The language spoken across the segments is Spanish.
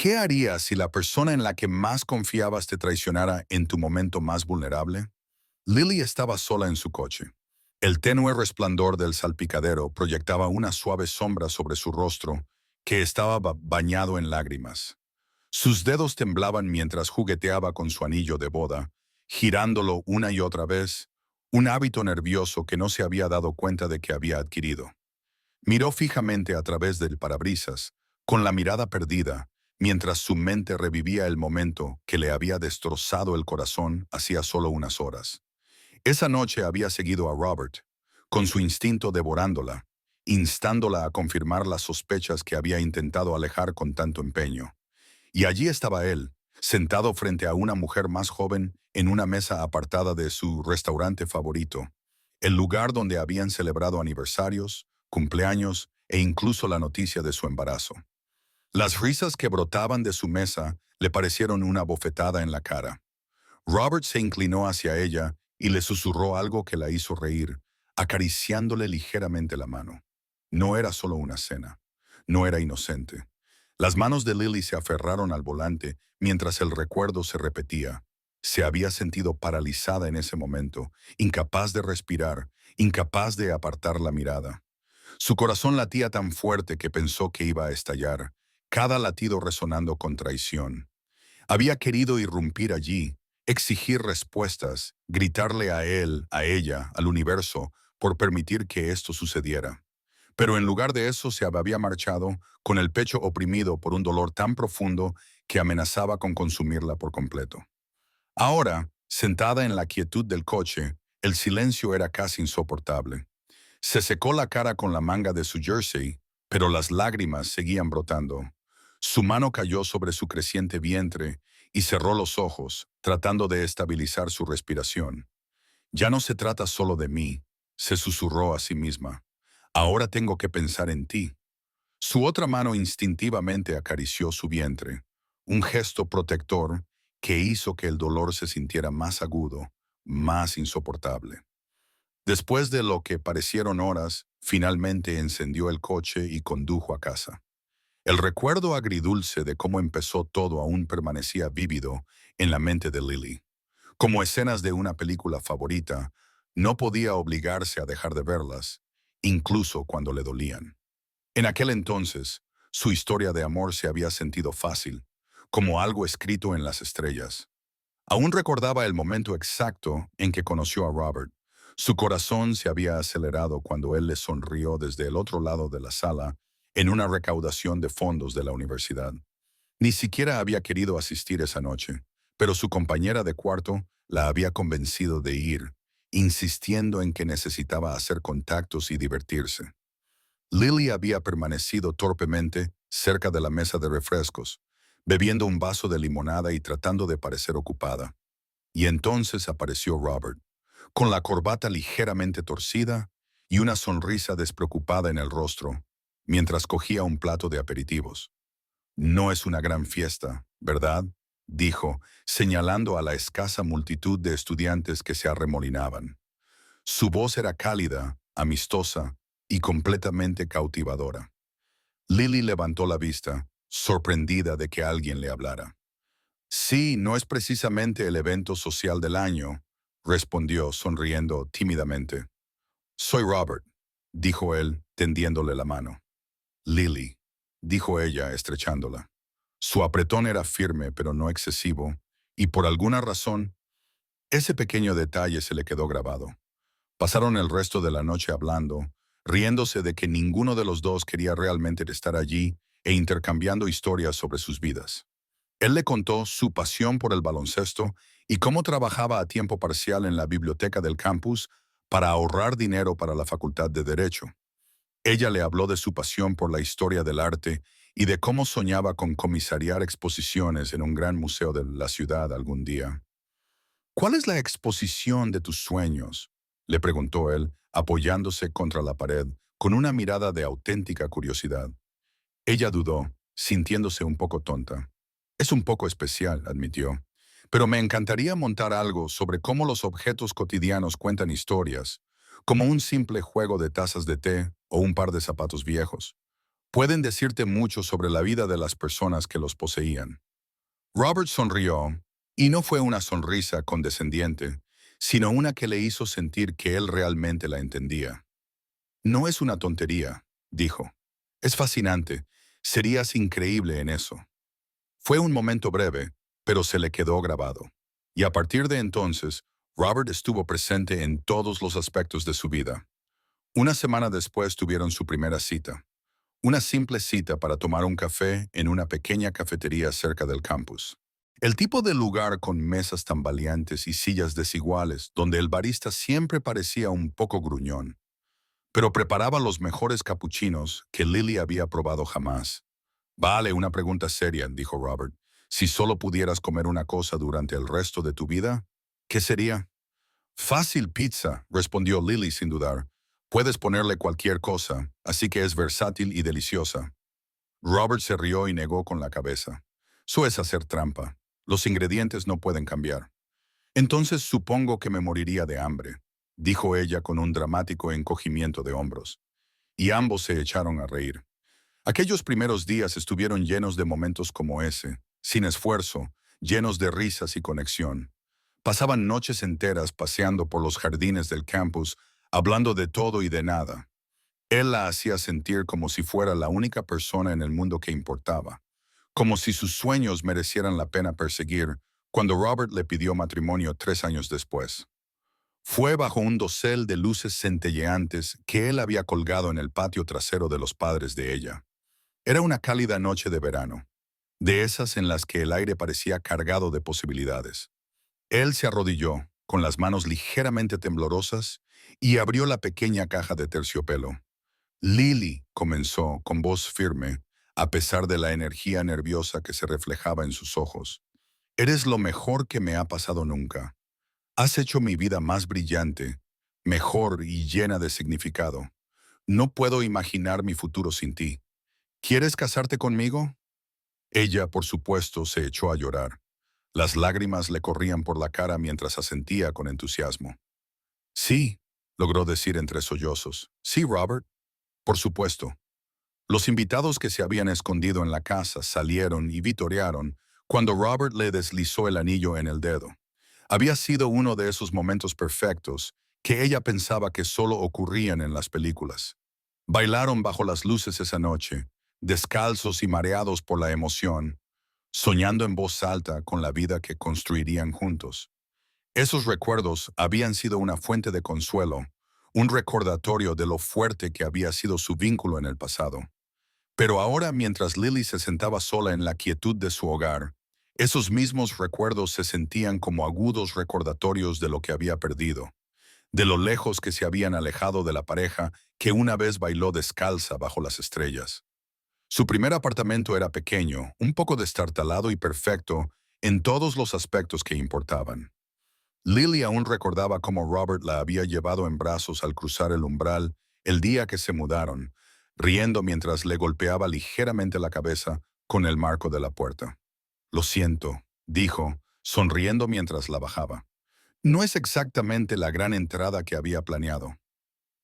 ¿Qué harías si la persona en la que más confiabas te traicionara en tu momento más vulnerable? Lily estaba sola en su coche. El tenue resplandor del salpicadero proyectaba una suave sombra sobre su rostro, que estaba bañado en lágrimas. Sus dedos temblaban mientras jugueteaba con su anillo de boda, girándolo una y otra vez, un hábito nervioso que no se había dado cuenta de que había adquirido. Miró fijamente a través del parabrisas, con la mirada perdida, mientras su mente revivía el momento que le había destrozado el corazón hacía solo unas horas. Esa noche había seguido a Robert, con su instinto devorándola, instándola a confirmar las sospechas que había intentado alejar con tanto empeño. Y allí estaba él, sentado frente a una mujer más joven en una mesa apartada de su restaurante favorito, el lugar donde habían celebrado aniversarios, cumpleaños e incluso la noticia de su embarazo. Las risas que brotaban de su mesa le parecieron una bofetada en la cara. Robert se inclinó hacia ella y le susurró algo que la hizo reír, acariciándole ligeramente la mano. No era solo una cena. No era inocente. Las manos de Lily se aferraron al volante mientras el recuerdo se repetía. Se había sentido paralizada en ese momento, incapaz de respirar, incapaz de apartar la mirada. Su corazón latía tan fuerte que pensó que iba a estallar, cada latido resonando con traición. Había querido irrumpir allí, exigir respuestas, gritarle a él, a ella, al universo, por permitir que esto sucediera. Pero en lugar de eso se había marchado, con el pecho oprimido por un dolor tan profundo que amenazaba con consumirla por completo. Ahora, sentada en la quietud del coche, el silencio era casi insoportable. Se secó la cara con la manga de su jersey, pero las lágrimas seguían brotando. Su mano cayó sobre su creciente vientre y cerró los ojos, tratando de estabilizar su respiración. Ya no se trata solo de mí, se susurró a sí misma. Ahora tengo que pensar en ti. Su otra mano instintivamente acarició su vientre, un gesto protector que hizo que el dolor se sintiera más agudo, más insoportable. Después de lo que parecieron horas, finalmente encendió el coche y condujo a casa. El recuerdo agridulce de cómo empezó todo aún permanecía vívido en la mente de Lily. Como escenas de una película favorita, no podía obligarse a dejar de verlas, incluso cuando le dolían. En aquel entonces, su historia de amor se había sentido fácil, como algo escrito en las estrellas. Aún recordaba el momento exacto en que conoció a Robert. Su corazón se había acelerado cuando él le sonrió desde el otro lado de la sala en una recaudación de fondos de la universidad. Ni siquiera había querido asistir esa noche, pero su compañera de cuarto la había convencido de ir, insistiendo en que necesitaba hacer contactos y divertirse. Lily había permanecido torpemente cerca de la mesa de refrescos, bebiendo un vaso de limonada y tratando de parecer ocupada. Y entonces apareció Robert, con la corbata ligeramente torcida y una sonrisa despreocupada en el rostro, mientras cogía un plato de aperitivos. No es una gran fiesta, ¿verdad?, dijo, señalando a la escasa multitud de estudiantes que se arremolinaban. Su voz era cálida, amistosa y completamente cautivadora. Lily levantó la vista, sorprendida de que alguien le hablara. Sí, no es precisamente el evento social del año, respondió sonriendo tímidamente. Soy Robert, dijo él, tendiéndole la mano. Lily, dijo ella, estrechándola. Su apretón era firme, pero no excesivo, y por alguna razón, ese pequeño detalle se le quedó grabado. Pasaron el resto de la noche hablando, riéndose de que ninguno de los dos quería realmente estar allí e intercambiando historias sobre sus vidas. Él le contó su pasión por el baloncesto y cómo trabajaba a tiempo parcial en la biblioteca del campus para ahorrar dinero para la Facultad de Derecho. Ella le habló de su pasión por la historia del arte y de cómo soñaba con comisariar exposiciones en un gran museo de la ciudad algún día. ¿Cuál es la exposición de tus sueños?, le preguntó él, apoyándose contra la pared, con una mirada de auténtica curiosidad. Ella dudó, sintiéndose un poco tonta. Es un poco especial, admitió, pero me encantaría montar algo sobre cómo los objetos cotidianos cuentan historias, como un simple juego de tazas de té o un par de zapatos viejos. Pueden decirte mucho sobre la vida de las personas que los poseían. Robert sonrió, y no fue una sonrisa condescendiente, sino una que le hizo sentir que él realmente la entendía. No es una tontería, dijo. Es fascinante. Serías increíble en eso. Fue un momento breve, pero se le quedó grabado. Y a partir de entonces, Robert estuvo presente en todos los aspectos de su vida. Una semana después tuvieron su primera cita. Una simple cita para tomar un café en una pequeña cafetería cerca del campus. El tipo de lugar con mesas tambaleantes y sillas desiguales, donde el barista siempre parecía un poco gruñón, pero preparaba los mejores capuchinos que Lily había probado jamás. Vale, una pregunta seria, dijo Robert. Si solo pudieras comer una cosa durante el resto de tu vida, ¿qué sería? Fácil pizza, respondió Lily sin dudar. Puedes ponerle cualquier cosa, así que es versátil y deliciosa. Robert se rió y negó con la cabeza. Eso es hacer trampa. Los ingredientes no pueden cambiar. Entonces supongo que me moriría de hambre, dijo ella con un dramático encogimiento de hombros. Y ambos se echaron a reír. Aquellos primeros días estuvieron llenos de momentos como ese, sin esfuerzo, llenos de risas y conexión. Pasaban noches enteras paseando por los jardines del campus, hablando de todo y de nada. Él la hacía sentir como si fuera la única persona en el mundo que importaba, como si sus sueños merecieran la pena perseguir, cuando Robert le pidió matrimonio 3 años después. Fue bajo un dosel de luces centelleantes que él había colgado en el patio trasero de los padres de ella. Era una cálida noche de verano, de esas en las que el aire parecía cargado de posibilidades. Él se arrodilló, con las manos ligeramente temblorosas, y abrió la pequeña caja de terciopelo. Lily, comenzó con voz firme, a pesar de la energía nerviosa que se reflejaba en sus ojos. Eres lo mejor que me ha pasado nunca. Has hecho mi vida más brillante, mejor y llena de significado. No puedo imaginar mi futuro sin ti. ¿Quieres casarte conmigo? Ella, por supuesto, se echó a llorar. Las lágrimas le corrían por la cara mientras asentía con entusiasmo. Sí, logró decir entre sollozos. Sí, Robert. Por supuesto. Los invitados que se habían escondido en la casa salieron y vitorearon cuando Robert le deslizó el anillo en el dedo. Había sido uno de esos momentos perfectos que ella pensaba que solo ocurrían en las películas. Bailaron bajo las luces esa noche, descalzos y mareados por la emoción, soñando en voz alta con la vida que construirían juntos. Esos recuerdos habían sido una fuente de consuelo, un recordatorio de lo fuerte que había sido su vínculo en el pasado. Pero ahora, mientras Lily se sentaba sola en la quietud de su hogar, esos mismos recuerdos se sentían como agudos recordatorios de lo que había perdido, de lo lejos que se habían alejado de la pareja que una vez bailó descalza bajo las estrellas. Su primer apartamento era pequeño, un poco destartalado y perfecto en todos los aspectos que importaban. Lily aún recordaba cómo Robert la había llevado en brazos al cruzar el umbral el día que se mudaron, riendo mientras le golpeaba ligeramente la cabeza con el marco de la puerta. Lo siento, dijo, sonriendo mientras la bajaba. No es exactamente la gran entrada que había planeado.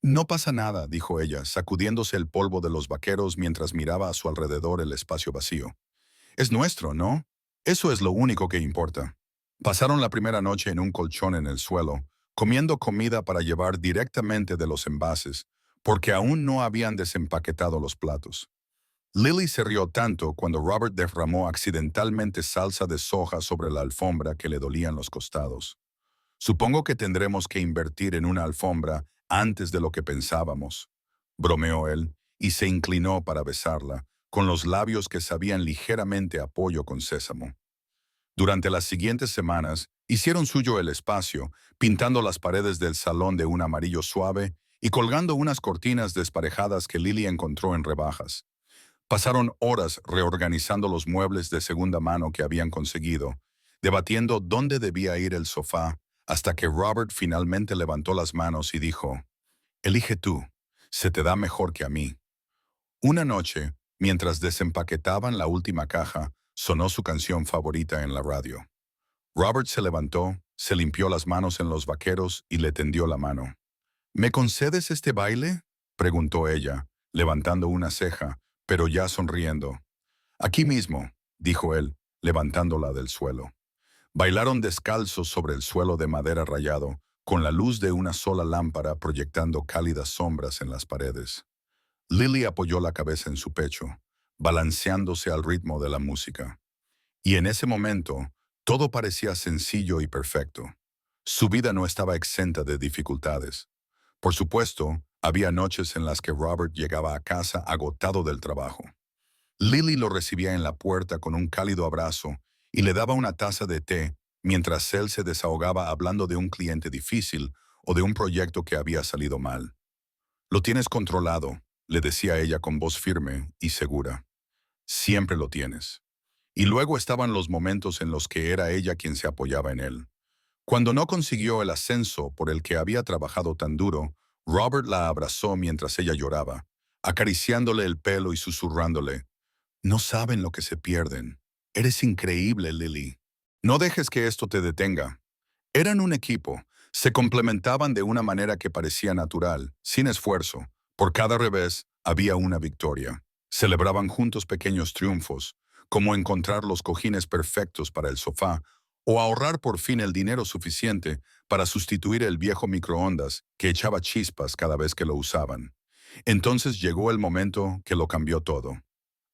No pasa nada, dijo ella, sacudiéndose el polvo de los vaqueros mientras miraba a su alrededor el espacio vacío. Es nuestro, ¿no? Eso es lo único que importa. Pasaron la primera noche en un colchón en el suelo, comiendo comida para llevar directamente de los envases, porque aún no habían desempaquetado los platos. Lily se rió tanto cuando Robert derramó accidentalmente salsa de soja sobre la alfombra que le dolían los costados. Supongo que tendremos que invertir en una alfombra antes de lo que pensábamos, bromeó él, y se inclinó para besarla, con los labios que sabían ligeramente a pollo con sésamo. Durante las siguientes semanas, hicieron suyo el espacio, pintando las paredes del salón de un amarillo suave y colgando unas cortinas desparejadas que Lily encontró en rebajas. Pasaron horas reorganizando los muebles de segunda mano que habían conseguido, debatiendo dónde debía ir el sofá, hasta que Robert finalmente levantó las manos y dijo, «Elige tú, se te da mejor que a mí». Una noche, mientras desempaquetaban la última caja, sonó su canción favorita en la radio. Robert se levantó, se limpió las manos en los vaqueros y le tendió la mano. «¿Me concedes este baile?», preguntó ella, levantando una ceja, pero ya sonriendo. Aquí mismo, dijo él, levantándola del suelo. Bailaron descalzos sobre el suelo de madera rayado, con la luz de una sola lámpara proyectando cálidas sombras en las paredes. Lily apoyó la cabeza en su pecho, balanceándose al ritmo de la música. Y en ese momento, todo parecía sencillo y perfecto. Su vida no estaba exenta de dificultades. Por supuesto, había noches en las que Robert llegaba a casa agotado del trabajo. Lily lo recibía en la puerta con un cálido abrazo y le daba una taza de té mientras él se desahogaba hablando de un cliente difícil o de un proyecto que había salido mal. Lo tienes controlado, le decía ella con voz firme y segura. Siempre lo tienes. Y luego estaban los momentos en los que era ella quien se apoyaba en él. Cuando no consiguió el ascenso por el que había trabajado tan duro, Robert la abrazó mientras ella lloraba, acariciándole el pelo y susurrándole, no saben lo que se pierden. Eres increíble, Lily. No dejes que esto te detenga. Eran un equipo. Se complementaban de una manera que parecía natural, sin esfuerzo. Por cada revés, había una victoria. Celebraban juntos pequeños triunfos, como encontrar los cojines perfectos para el sofá o ahorrar por fin el dinero suficiente para sustituir el viejo microondas que echaba chispas cada vez que lo usaban. Entonces llegó el momento que lo cambió todo.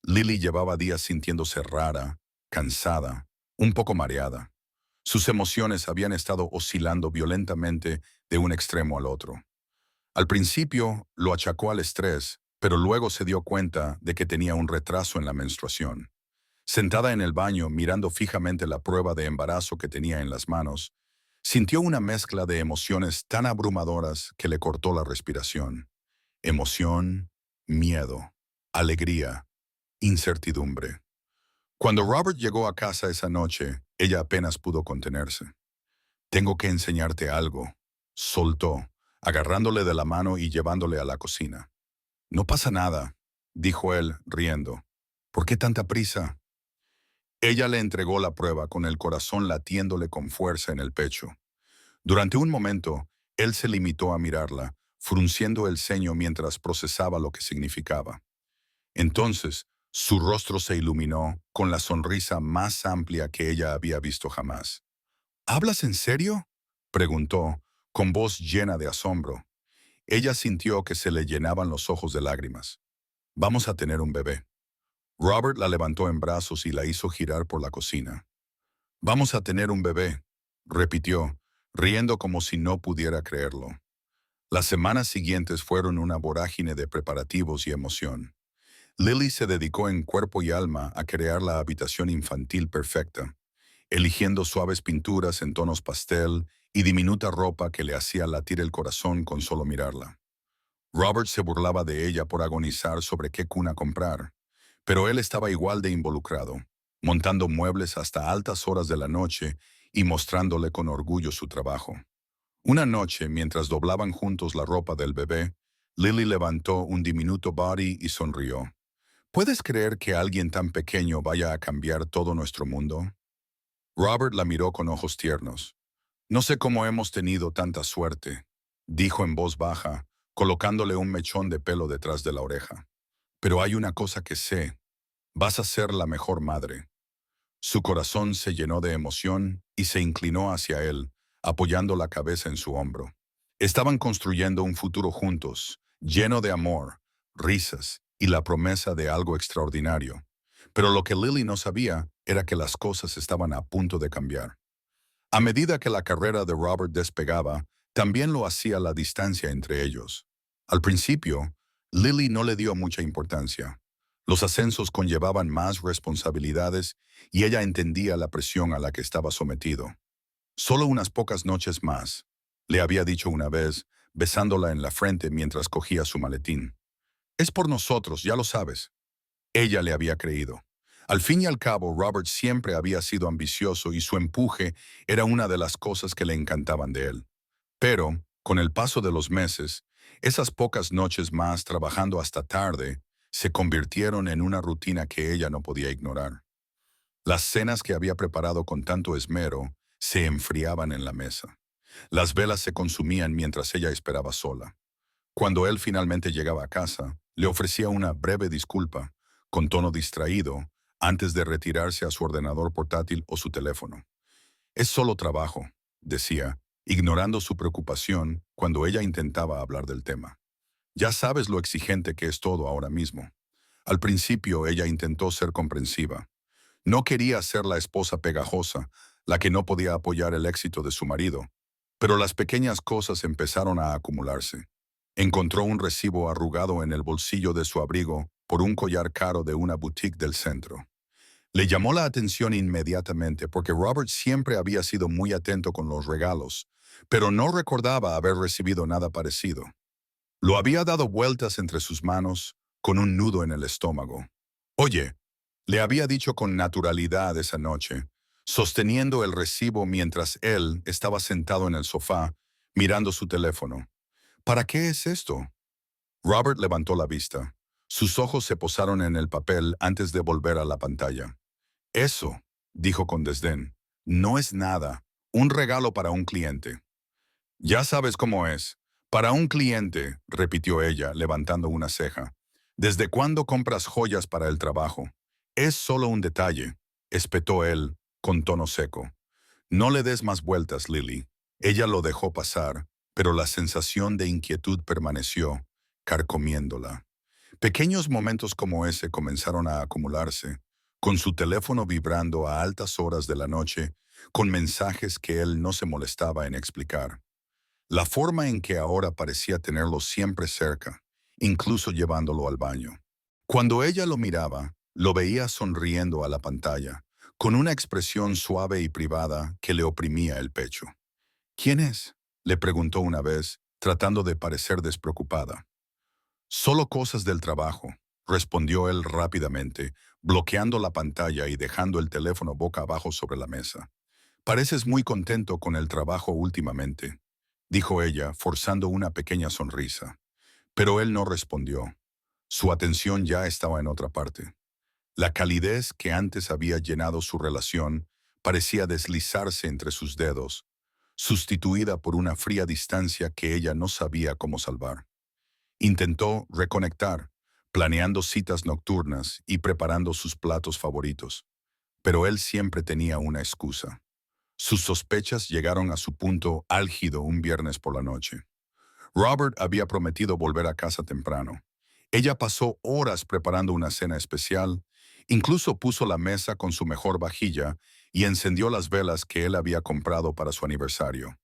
Lily llevaba días sintiéndose rara, cansada, un poco mareada. Sus emociones habían estado oscilando violentamente de un extremo al otro. Al principio lo achacó al estrés, pero luego se dio cuenta de que tenía un retraso en la menstruación. Sentada en el baño, mirando fijamente la prueba de embarazo que tenía en las manos, sintió una mezcla de emociones tan abrumadoras que le cortó la respiración. Emoción, miedo, alegría, incertidumbre. Cuando Robert llegó a casa esa noche, ella apenas pudo contenerse. Tengo que enseñarte algo, soltó, agarrándole de la mano y llevándole a la cocina. No pasa nada, dijo él, riendo. ¿Por qué tanta prisa? Ella le entregó la prueba con el corazón latiéndole con fuerza en el pecho. Durante un momento, él se limitó a mirarla, frunciendo el ceño mientras procesaba lo que significaba. Entonces, su rostro se iluminó con la sonrisa más amplia que ella había visto jamás. ¿Hablas en serio?, preguntó, con voz llena de asombro. Ella sintió que se le llenaban los ojos de lágrimas. Vamos a tener un bebé. Robert la levantó en brazos y la hizo girar por la cocina. Vamos a tener un bebé, repitió, riendo como si no pudiera creerlo. Las semanas siguientes fueron una vorágine de preparativos y emoción. Lily se dedicó en cuerpo y alma a crear la habitación infantil perfecta, eligiendo suaves pinturas en tonos pastel y diminuta ropa que le hacía latir el corazón con solo mirarla. Robert se burlaba de ella por agonizar sobre qué cuna comprar, pero él estaba igual de involucrado, montando muebles hasta altas horas de la noche y mostrándole con orgullo su trabajo. Una noche, mientras doblaban juntos la ropa del bebé, Lily levantó un diminuto body y sonrió. ¿Puedes creer que alguien tan pequeño vaya a cambiar todo nuestro mundo? Robert la miró con ojos tiernos. No sé cómo hemos tenido tanta suerte, dijo en voz baja, colocándole un mechón de pelo detrás de la oreja. Pero hay una cosa que sé. Vas a ser la mejor madre. Su corazón se llenó de emoción y se inclinó hacia él, apoyando la cabeza en su hombro. Estaban construyendo un futuro juntos, lleno de amor, risas y la promesa de algo extraordinario. Pero lo que Lily no sabía era que las cosas estaban a punto de cambiar. A medida que la carrera de Robert despegaba, también lo hacía la distancia entre ellos. Al principio, Lily no le dio mucha importancia. Los ascensos conllevaban más responsabilidades y ella entendía la presión a la que estaba sometido. Solo unas pocas noches más, le había dicho una vez, besándola en la frente mientras cogía su maletín. Es por nosotros, ya lo sabes. Ella le había creído. Al fin y al cabo, Robert siempre había sido ambicioso y su empuje era una de las cosas que le encantaban de él. Pero, con el paso de los meses, esas pocas noches más trabajando hasta tarde se convirtieron en una rutina que ella no podía ignorar. Las cenas que había preparado con tanto esmero se enfriaban en la mesa. Las velas se consumían mientras ella esperaba sola. Cuando él finalmente llegaba a casa, le ofrecía una breve disculpa, con tono distraído, antes de retirarse a su ordenador portátil o su teléfono. Es solo trabajo, decía, ignorando su preocupación cuando ella intentaba hablar del tema. Ya sabes lo exigente que es todo ahora mismo. Al principio ella intentó ser comprensiva. No quería ser la esposa pegajosa, la que no podía apoyar el éxito de su marido. Pero las pequeñas cosas empezaron a acumularse. Encontró un recibo arrugado en el bolsillo de su abrigo por un collar caro de una boutique del centro. Le llamó la atención inmediatamente porque Robert siempre había sido muy atento con los regalos, pero no recordaba haber recibido nada parecido. Lo había dado vueltas entre sus manos, con un nudo en el estómago. Oye, le había dicho con naturalidad esa noche, sosteniendo el recibo mientras él estaba sentado en el sofá, mirando su teléfono. ¿Para qué es esto? Robert levantó la vista. Sus ojos se posaron en el papel antes de volver a la pantalla. Eso, dijo con desdén, no es nada. Un regalo para un cliente. Ya sabes cómo es. Para un cliente, repitió ella, levantando una ceja. ¿Desde cuándo compras joyas para el trabajo? Es solo un detalle, espetó él, con tono seco. No le des más vueltas, Lily. Ella lo dejó pasar, pero la sensación de inquietud permaneció, carcomiéndola. Pequeños momentos como ese comenzaron a acumularse, con su teléfono vibrando a altas horas de la noche, con mensajes que él no se molestaba en explicar. La forma en que ahora parecía tenerlo siempre cerca, incluso llevándolo al baño. Cuando ella lo miraba, lo veía sonriendo a la pantalla, con una expresión suave y privada que le oprimía el pecho. ¿Quién es? Le preguntó una vez, tratando de parecer despreocupada. Solo cosas del trabajo, respondió él rápidamente, bloqueando la pantalla y dejando el teléfono boca abajo sobre la mesa. Pareces muy contento con el trabajo últimamente, dijo ella, forzando una pequeña sonrisa. Pero él no respondió. Su atención ya estaba en otra parte. La calidez que antes había llenado su relación parecía deslizarse entre sus dedos, sustituida por una fría distancia que ella no sabía cómo salvar. Intentó reconectar, planeando citas nocturnas y preparando sus platos favoritos. Pero él siempre tenía una excusa. Sus sospechas llegaron a su punto álgido un viernes por la noche. Robert había prometido volver a casa temprano. Ella pasó horas preparando una cena especial, incluso puso la mesa con su mejor vajilla y encendió las velas que él había comprado para su aniversario.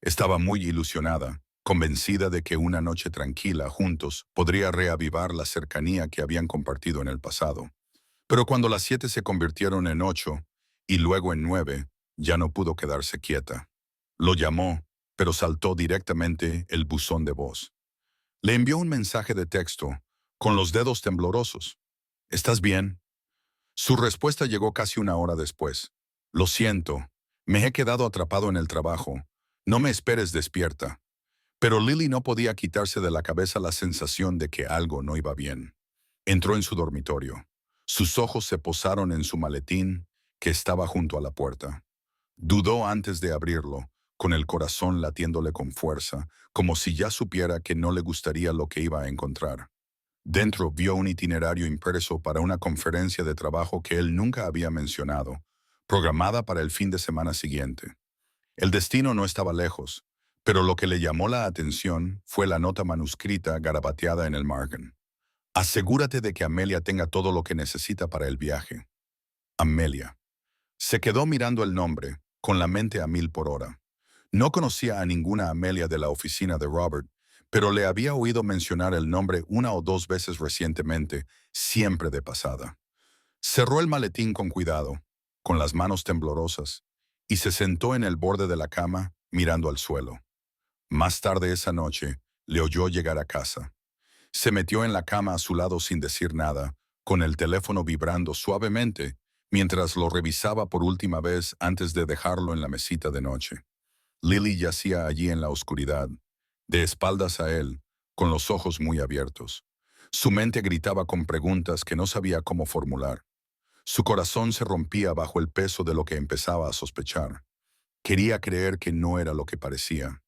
Estaba muy ilusionada, convencida de que una noche tranquila juntos podría reavivar la cercanía que habían compartido en el pasado. Pero cuando las 7 se convirtieron en 8 y luego en 9, ya no pudo quedarse quieta. Lo llamó, pero saltó directamente el buzón de voz. Le envió un mensaje de texto, con los dedos temblorosos. ¿Estás bien? Su respuesta llegó casi una hora después. Lo siento, me he quedado atrapado en el trabajo. No me esperes despierta. Pero Lily no podía quitarse de la cabeza la sensación de que algo no iba bien. Entró en su dormitorio. Sus ojos se posaron en su maletín, que estaba junto a la puerta. Dudó antes de abrirlo, con el corazón latiéndole con fuerza, como si ya supiera que no le gustaría lo que iba a encontrar. Dentro vio un itinerario impreso para una conferencia de trabajo que él nunca había mencionado, programada para el fin de semana siguiente. El destino no estaba lejos, pero lo que le llamó la atención fue la nota manuscrita garabateada en el margen. Asegúrate de que Amelia tenga todo lo que necesita para el viaje. Amelia. Se quedó mirando el nombre, con la mente a 1000 por hora. No conocía a ninguna Amelia de la oficina de Robert, pero le había oído mencionar el nombre una o dos veces recientemente, siempre de pasada. Cerró el maletín con cuidado, con las manos temblorosas, y se sentó en el borde de la cama, mirando al suelo. Más tarde esa noche, le oyó llegar a casa. Se metió en la cama a su lado sin decir nada, con el teléfono vibrando suavemente, mientras lo revisaba por última vez antes de dejarlo en la mesita de noche. Lily yacía allí en la oscuridad, de espaldas a él, con los ojos muy abiertos. Su mente gritaba con preguntas que no sabía cómo formular. Su corazón se rompía bajo el peso de lo que empezaba a sospechar. Quería creer que no era lo que parecía.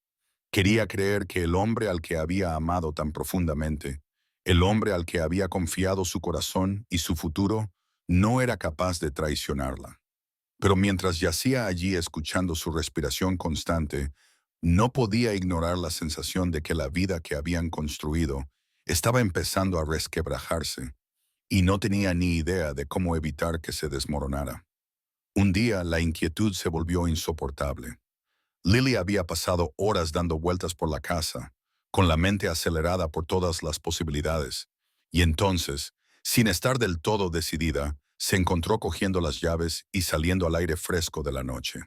Quería creer que el hombre al que había amado tan profundamente El hombre al que había confiado su corazón y su futuro no era capaz de traicionarla. Pero mientras yacía allí escuchando su respiración constante, no podía ignorar la sensación de que la vida que habían construido estaba empezando a resquebrajarse, y no tenía ni idea de cómo evitar que se desmoronara. Un día la inquietud se volvió insoportable. Lily había pasado horas dando vueltas por la casa, con la mente acelerada por todas las posibilidades, y entonces, sin estar del todo decidida, se encontró cogiendo las llaves y saliendo al aire fresco de la noche.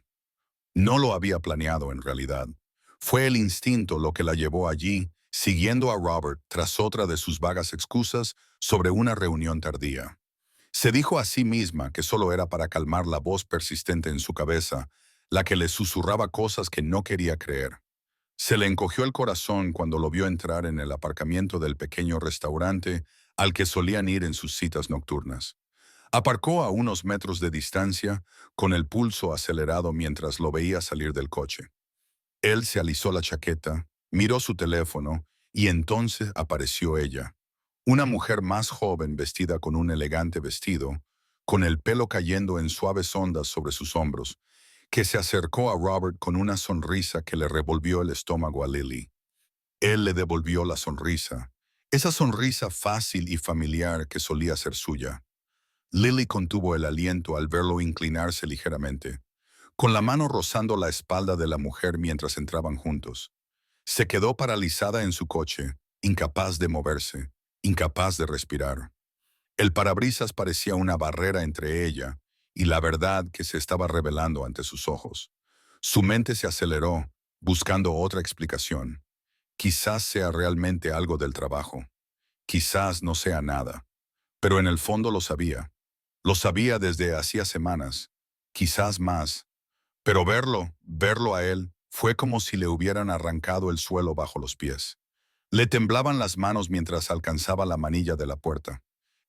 No lo había planeado en realidad. Fue el instinto lo que la llevó allí, siguiendo a Robert tras otra de sus vagas excusas sobre una reunión tardía. Se dijo a sí misma que solo era para calmar la voz persistente en su cabeza, la que le susurraba cosas que no quería creer. Se le encogió el corazón cuando lo vio entrar en el aparcamiento del pequeño restaurante al que solían ir en sus citas nocturnas. Aparcó a unos metros de distancia, con el pulso acelerado mientras lo veía salir del coche. Él se alisó la chaqueta, miró su teléfono y entonces apareció ella. Una mujer más joven vestida con un elegante vestido, con el pelo cayendo en suaves ondas sobre sus hombros, que se acercó a Robert con una sonrisa que le revolvió el estómago a Lily. Él le devolvió la sonrisa, esa sonrisa fácil y familiar que solía ser suya. Lily contuvo el aliento al verlo inclinarse ligeramente, con la mano rozando la espalda de la mujer mientras entraban juntos. Se quedó paralizada en su coche, incapaz de moverse, incapaz de respirar. El parabrisas parecía una barrera entre ella y la verdad que se estaba revelando ante sus ojos. Su mente se aceleró, buscando otra explicación. Quizás sea realmente algo del trabajo. Quizás no sea nada. Pero en el fondo lo sabía. Lo sabía desde hacía semanas, quizás más. Pero verlo a él, fue como si le hubieran arrancado el suelo bajo los pies. Le temblaban las manos mientras alcanzaba la manilla de la puerta.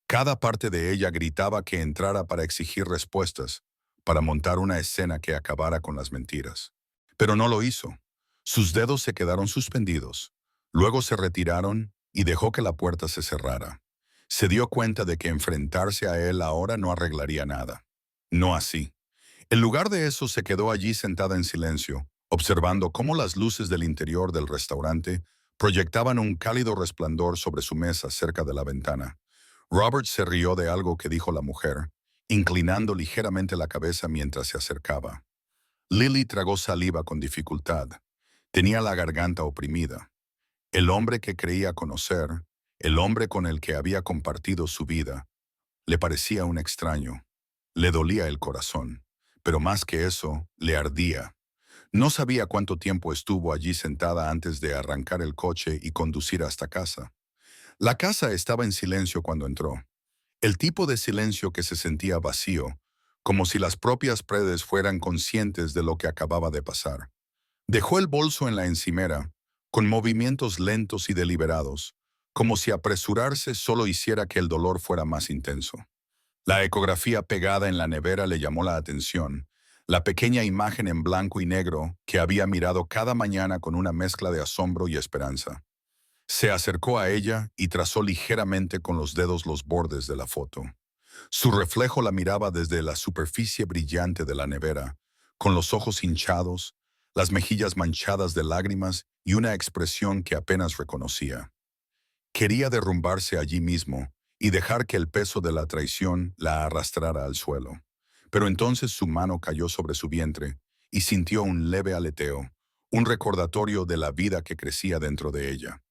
Cada parte de ella gritaba que entrara para exigir respuestas, para montar una escena que acabara con las mentiras. Pero no lo hizo. Sus dedos se quedaron suspendidos. Luego se retiraron y dejó que la puerta se cerrara. Se dio cuenta de que enfrentarse a él ahora no arreglaría nada. No así. En lugar de eso, se quedó allí sentada en silencio, observando cómo las luces del interior del restaurante proyectaban un cálido resplandor sobre su mesa cerca de la ventana. Robert se rió de algo que dijo la mujer, inclinando ligeramente la cabeza mientras se acercaba. Lily tragó saliva con dificultad. Tenía la garganta oprimida. El hombre que creía conocer, el hombre con el que había compartido su vida, le parecía un extraño. Le dolía el corazón, pero más que eso, le ardía. No sabía cuánto tiempo estuvo allí sentada antes de arrancar el coche y conducir hasta casa. La casa estaba en silencio cuando entró. El tipo de silencio que se sentía vacío, como si las propias paredes fueran conscientes de lo que acababa de pasar. Dejó el bolso en la encimera, con movimientos lentos y deliberados, como si apresurarse solo hiciera que el dolor fuera más intenso. La ecografía pegada en la nevera le llamó la atención, la pequeña imagen en blanco y negro que había mirado cada mañana con una mezcla de asombro y esperanza. Se acercó a ella y trazó ligeramente con los dedos los bordes de la foto. Su reflejo la miraba desde la superficie brillante de la nevera, con los ojos hinchados, las mejillas manchadas de lágrimas y una expresión que apenas reconocía. Quería derrumbarse allí mismo y dejar que el peso de la traición la arrastrara al suelo. Pero entonces su mano cayó sobre su vientre y sintió un leve aleteo, un recordatorio de la vida que crecía dentro de ella.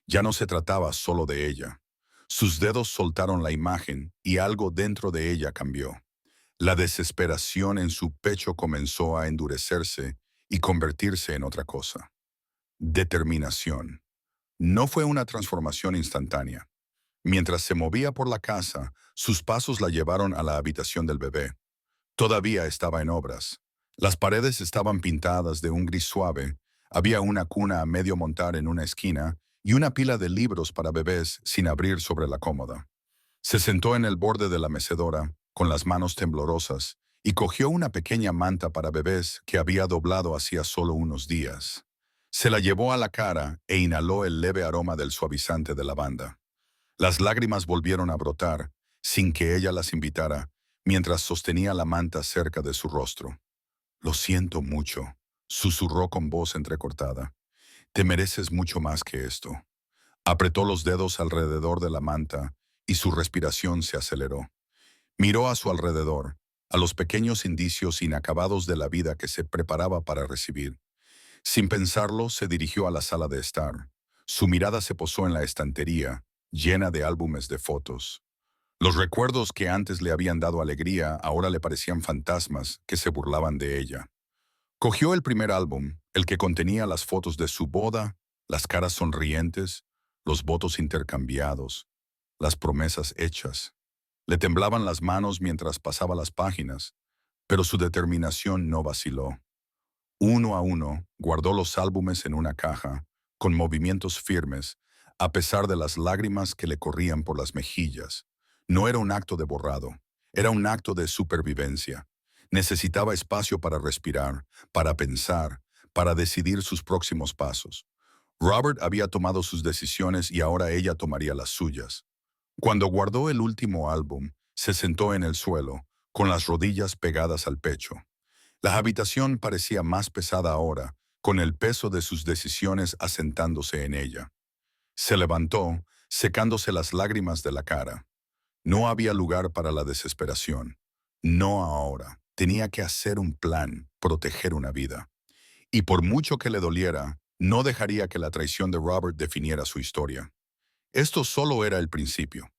Ya no se trataba solo de ella. Sus dedos soltaron la imagen y algo dentro de ella cambió. La desesperación en su pecho comenzó a endurecerse y convertirse en otra cosa. Determinación. No fue una transformación instantánea. Mientras se movía por la casa, sus pasos la llevaron a la habitación del bebé. Todavía estaba en obras. Las paredes estaban pintadas de un gris suave, había una cuna a medio montar en una esquina y una pila de libros para bebés sin abrir sobre la cómoda. Se sentó en el borde de la mecedora, con las manos temblorosas, y cogió una pequeña manta para bebés que había doblado hacía solo unos días. Se la llevó a la cara e inhaló el leve aroma del suavizante de lavanda. Las lágrimas volvieron a brotar, sin que ella las invitara, mientras sostenía la manta cerca de su rostro. «Lo siento mucho», susurró con voz entrecortada. «Te mereces mucho más que esto». Apretó los dedos alrededor de la manta y su respiración se aceleró. Miró a su alrededor, a los pequeños indicios inacabados de la vida que se preparaba para recibir. Sin pensarlo, se dirigió a la sala de estar. Su mirada se posó en la estantería, llena de álbumes de fotos. Los recuerdos que antes le habían dado alegría ahora le parecían fantasmas que se burlaban de ella. Cogió el primer álbum, el que contenía las fotos de su boda, las caras sonrientes, los votos intercambiados, las promesas hechas. Le temblaban las manos mientras pasaba las páginas, pero su determinación no vaciló. Uno a uno, guardó los álbumes en una caja, con movimientos firmes, a pesar de las lágrimas que le corrían por las mejillas. No era un acto de borrado, era un acto de supervivencia. Necesitaba espacio para respirar, para pensar, para decidir sus próximos pasos. Robert había tomado sus decisiones y ahora ella tomaría las suyas. Cuando guardó el último álbum, se sentó en el suelo, con las rodillas pegadas al pecho. La habitación parecía más pesada ahora, con el peso de sus decisiones asentándose en ella. Se levantó, secándose las lágrimas de la cara. No había lugar para la desesperación. No ahora. Tenía que hacer un plan, proteger una vida. Y por mucho que le doliera, no dejaría que la traición de Robert definiera su historia. Esto solo era el principio.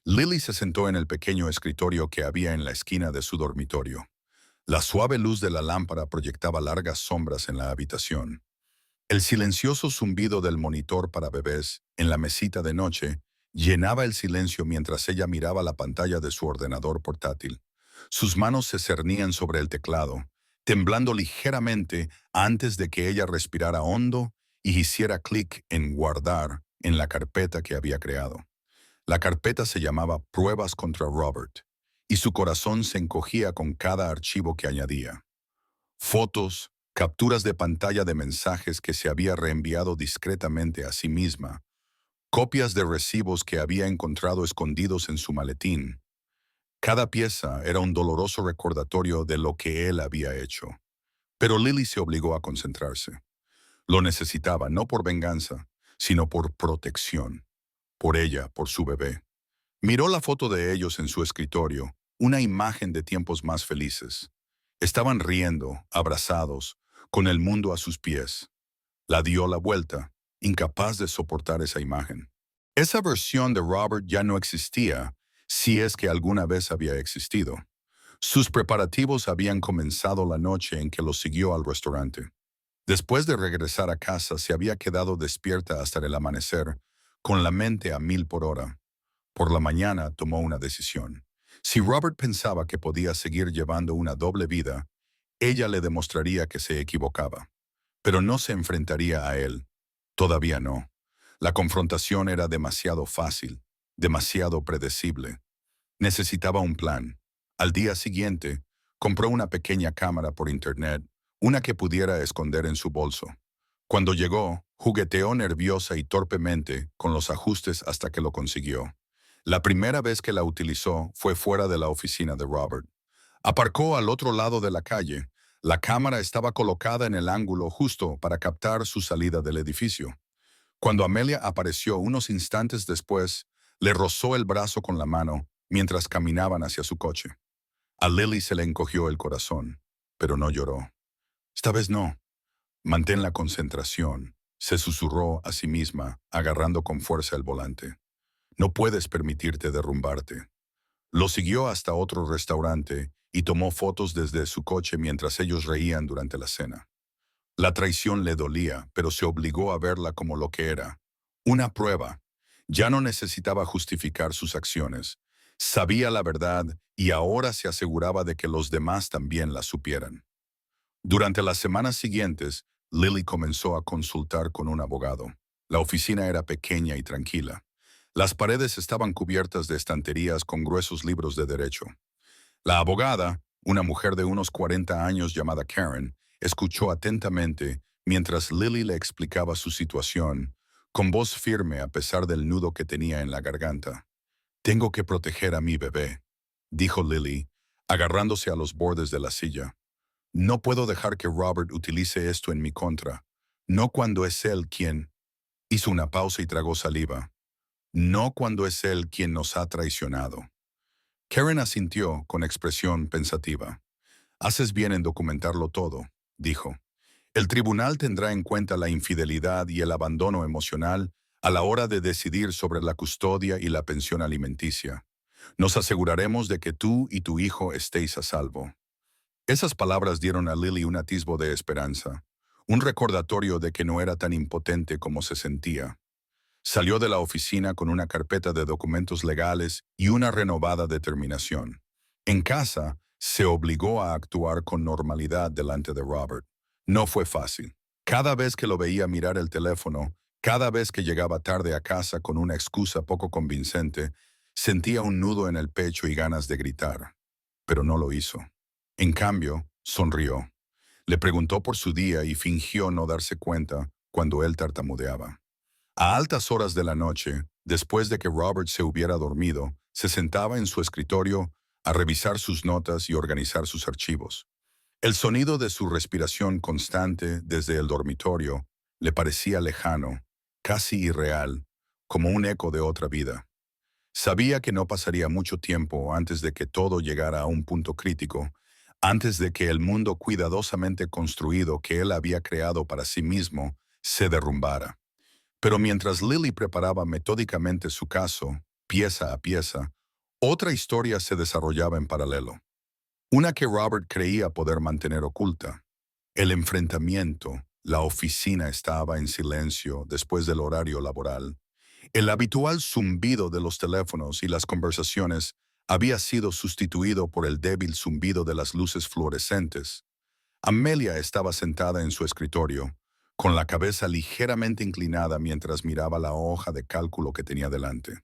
Lily se sentó en el pequeño escritorio que había en la esquina de su dormitorio. La suave luz de la lámpara proyectaba largas sombras en la habitación. El silencioso zumbido del monitor para bebés, en la mesita de noche, llenaba el silencio mientras ella miraba la pantalla de su ordenador portátil. Sus manos se cernían sobre el teclado, temblando ligeramente antes de que ella respirara hondo y hiciera clic en guardar en la carpeta que había creado. La carpeta se llamaba Pruebas contra Robert, y su corazón se encogía con cada archivo que añadía. Fotos, capturas de pantalla de mensajes que se había reenviado discretamente a sí misma, copias de recibos que había encontrado escondidos en su maletín. Cada pieza era un doloroso recordatorio de lo que él había hecho. Pero Lily se obligó a concentrarse. Lo necesitaba no por venganza, sino por protección. Por ella, por su bebé. Miró la foto de ellos en su escritorio, una imagen de tiempos más felices. Estaban riendo, abrazados, con el mundo a sus pies. La dio la vuelta, incapaz de soportar esa imagen. Esa versión de Robert ya no existía, si es que alguna vez había existido. Sus preparativos habían comenzado la noche en que lo siguió al restaurante. Después de regresar a casa, se había quedado despierta hasta el amanecer, con la mente a 1000 por hora. Por la mañana tomó una decisión. Si Robert pensaba que podía seguir llevando una doble vida, ella le demostraría que se equivocaba. Pero no se enfrentaría a él. Todavía no. La confrontación era demasiado fácil, demasiado predecible. Necesitaba un plan. Al día siguiente, compró una pequeña cámara por internet, una que pudiera esconder en su bolso. Cuando llegó, jugueteó nerviosa y torpemente con los ajustes hasta que lo consiguió. La primera vez que la utilizó fue fuera de la oficina de Robert. Aparcó al otro lado de la calle. La cámara estaba colocada en el ángulo justo para captar su salida del edificio. Cuando Amelia apareció unos instantes después, le rozó el brazo con la mano mientras caminaban hacia su coche. A Lily se le encogió el corazón, pero no lloró. Esta vez no. Mantén la concentración, se susurró a sí misma, agarrando con fuerza el volante. No puedes permitirte derrumbarte. Lo siguió hasta otro restaurante y tomó fotos desde su coche mientras ellos reían durante la cena. La traición le dolía, pero se obligó a verla como lo que era. Una prueba. Ya no necesitaba justificar sus acciones. Sabía la verdad y ahora se aseguraba de que los demás también la supieran. Durante las semanas siguientes, Lily comenzó a consultar con un abogado. La oficina era pequeña y tranquila. Las paredes estaban cubiertas de estanterías con gruesos libros de derecho. La abogada, una mujer de unos 40 años llamada Karen, escuchó atentamente mientras Lily le explicaba su situación, con voz firme a pesar del nudo que tenía en la garganta. «Tengo que proteger a mi bebé», dijo Lily, agarrándose a los bordes de la silla. «No puedo dejar que Robert utilice esto en mi contra. No cuando es él quien...» Hizo una pausa y tragó saliva. «No cuando es él quien nos ha traicionado». Karen asintió con expresión pensativa. «Haces bien en documentarlo todo», dijo. «El tribunal tendrá en cuenta la infidelidad y el abandono emocional a la hora de decidir sobre la custodia y la pensión alimenticia. Nos aseguraremos de que tú y tu hijo estéis a salvo». Esas palabras dieron a Lily un atisbo de esperanza, un recordatorio de que no era tan impotente como se sentía. Salió de la oficina con una carpeta de documentos legales y una renovada determinación. En casa, se obligó a actuar con normalidad delante de Robert. No fue fácil. Cada vez que lo veía mirar el teléfono, cada vez que llegaba tarde a casa con una excusa poco convincente, sentía un nudo en el pecho y ganas de gritar. Pero no lo hizo. En cambio, sonrió. Le preguntó por su día y fingió no darse cuenta cuando él tartamudeaba. A altas horas de la noche, después de que Robert se hubiera dormido, se sentaba en su escritorio a revisar sus notas y organizar sus archivos. El sonido de su respiración constante desde el dormitorio le parecía lejano, casi irreal, como un eco de otra vida. Sabía que no pasaría mucho tiempo antes de que todo llegara a un punto crítico, antes de que el mundo cuidadosamente construido que él había creado para sí mismo se derrumbara. Pero mientras Lily preparaba metódicamente su caso, pieza a pieza, otra historia se desarrollaba en paralelo. Una que Robert creía poder mantener oculta. El enfrentamiento, la oficina estaba en silencio después del horario laboral. El habitual zumbido de los teléfonos y las conversaciones había sido sustituido por el débil zumbido de las luces fluorescentes. Amelia estaba sentada en su escritorio, con la cabeza ligeramente inclinada mientras miraba la hoja de cálculo que tenía delante.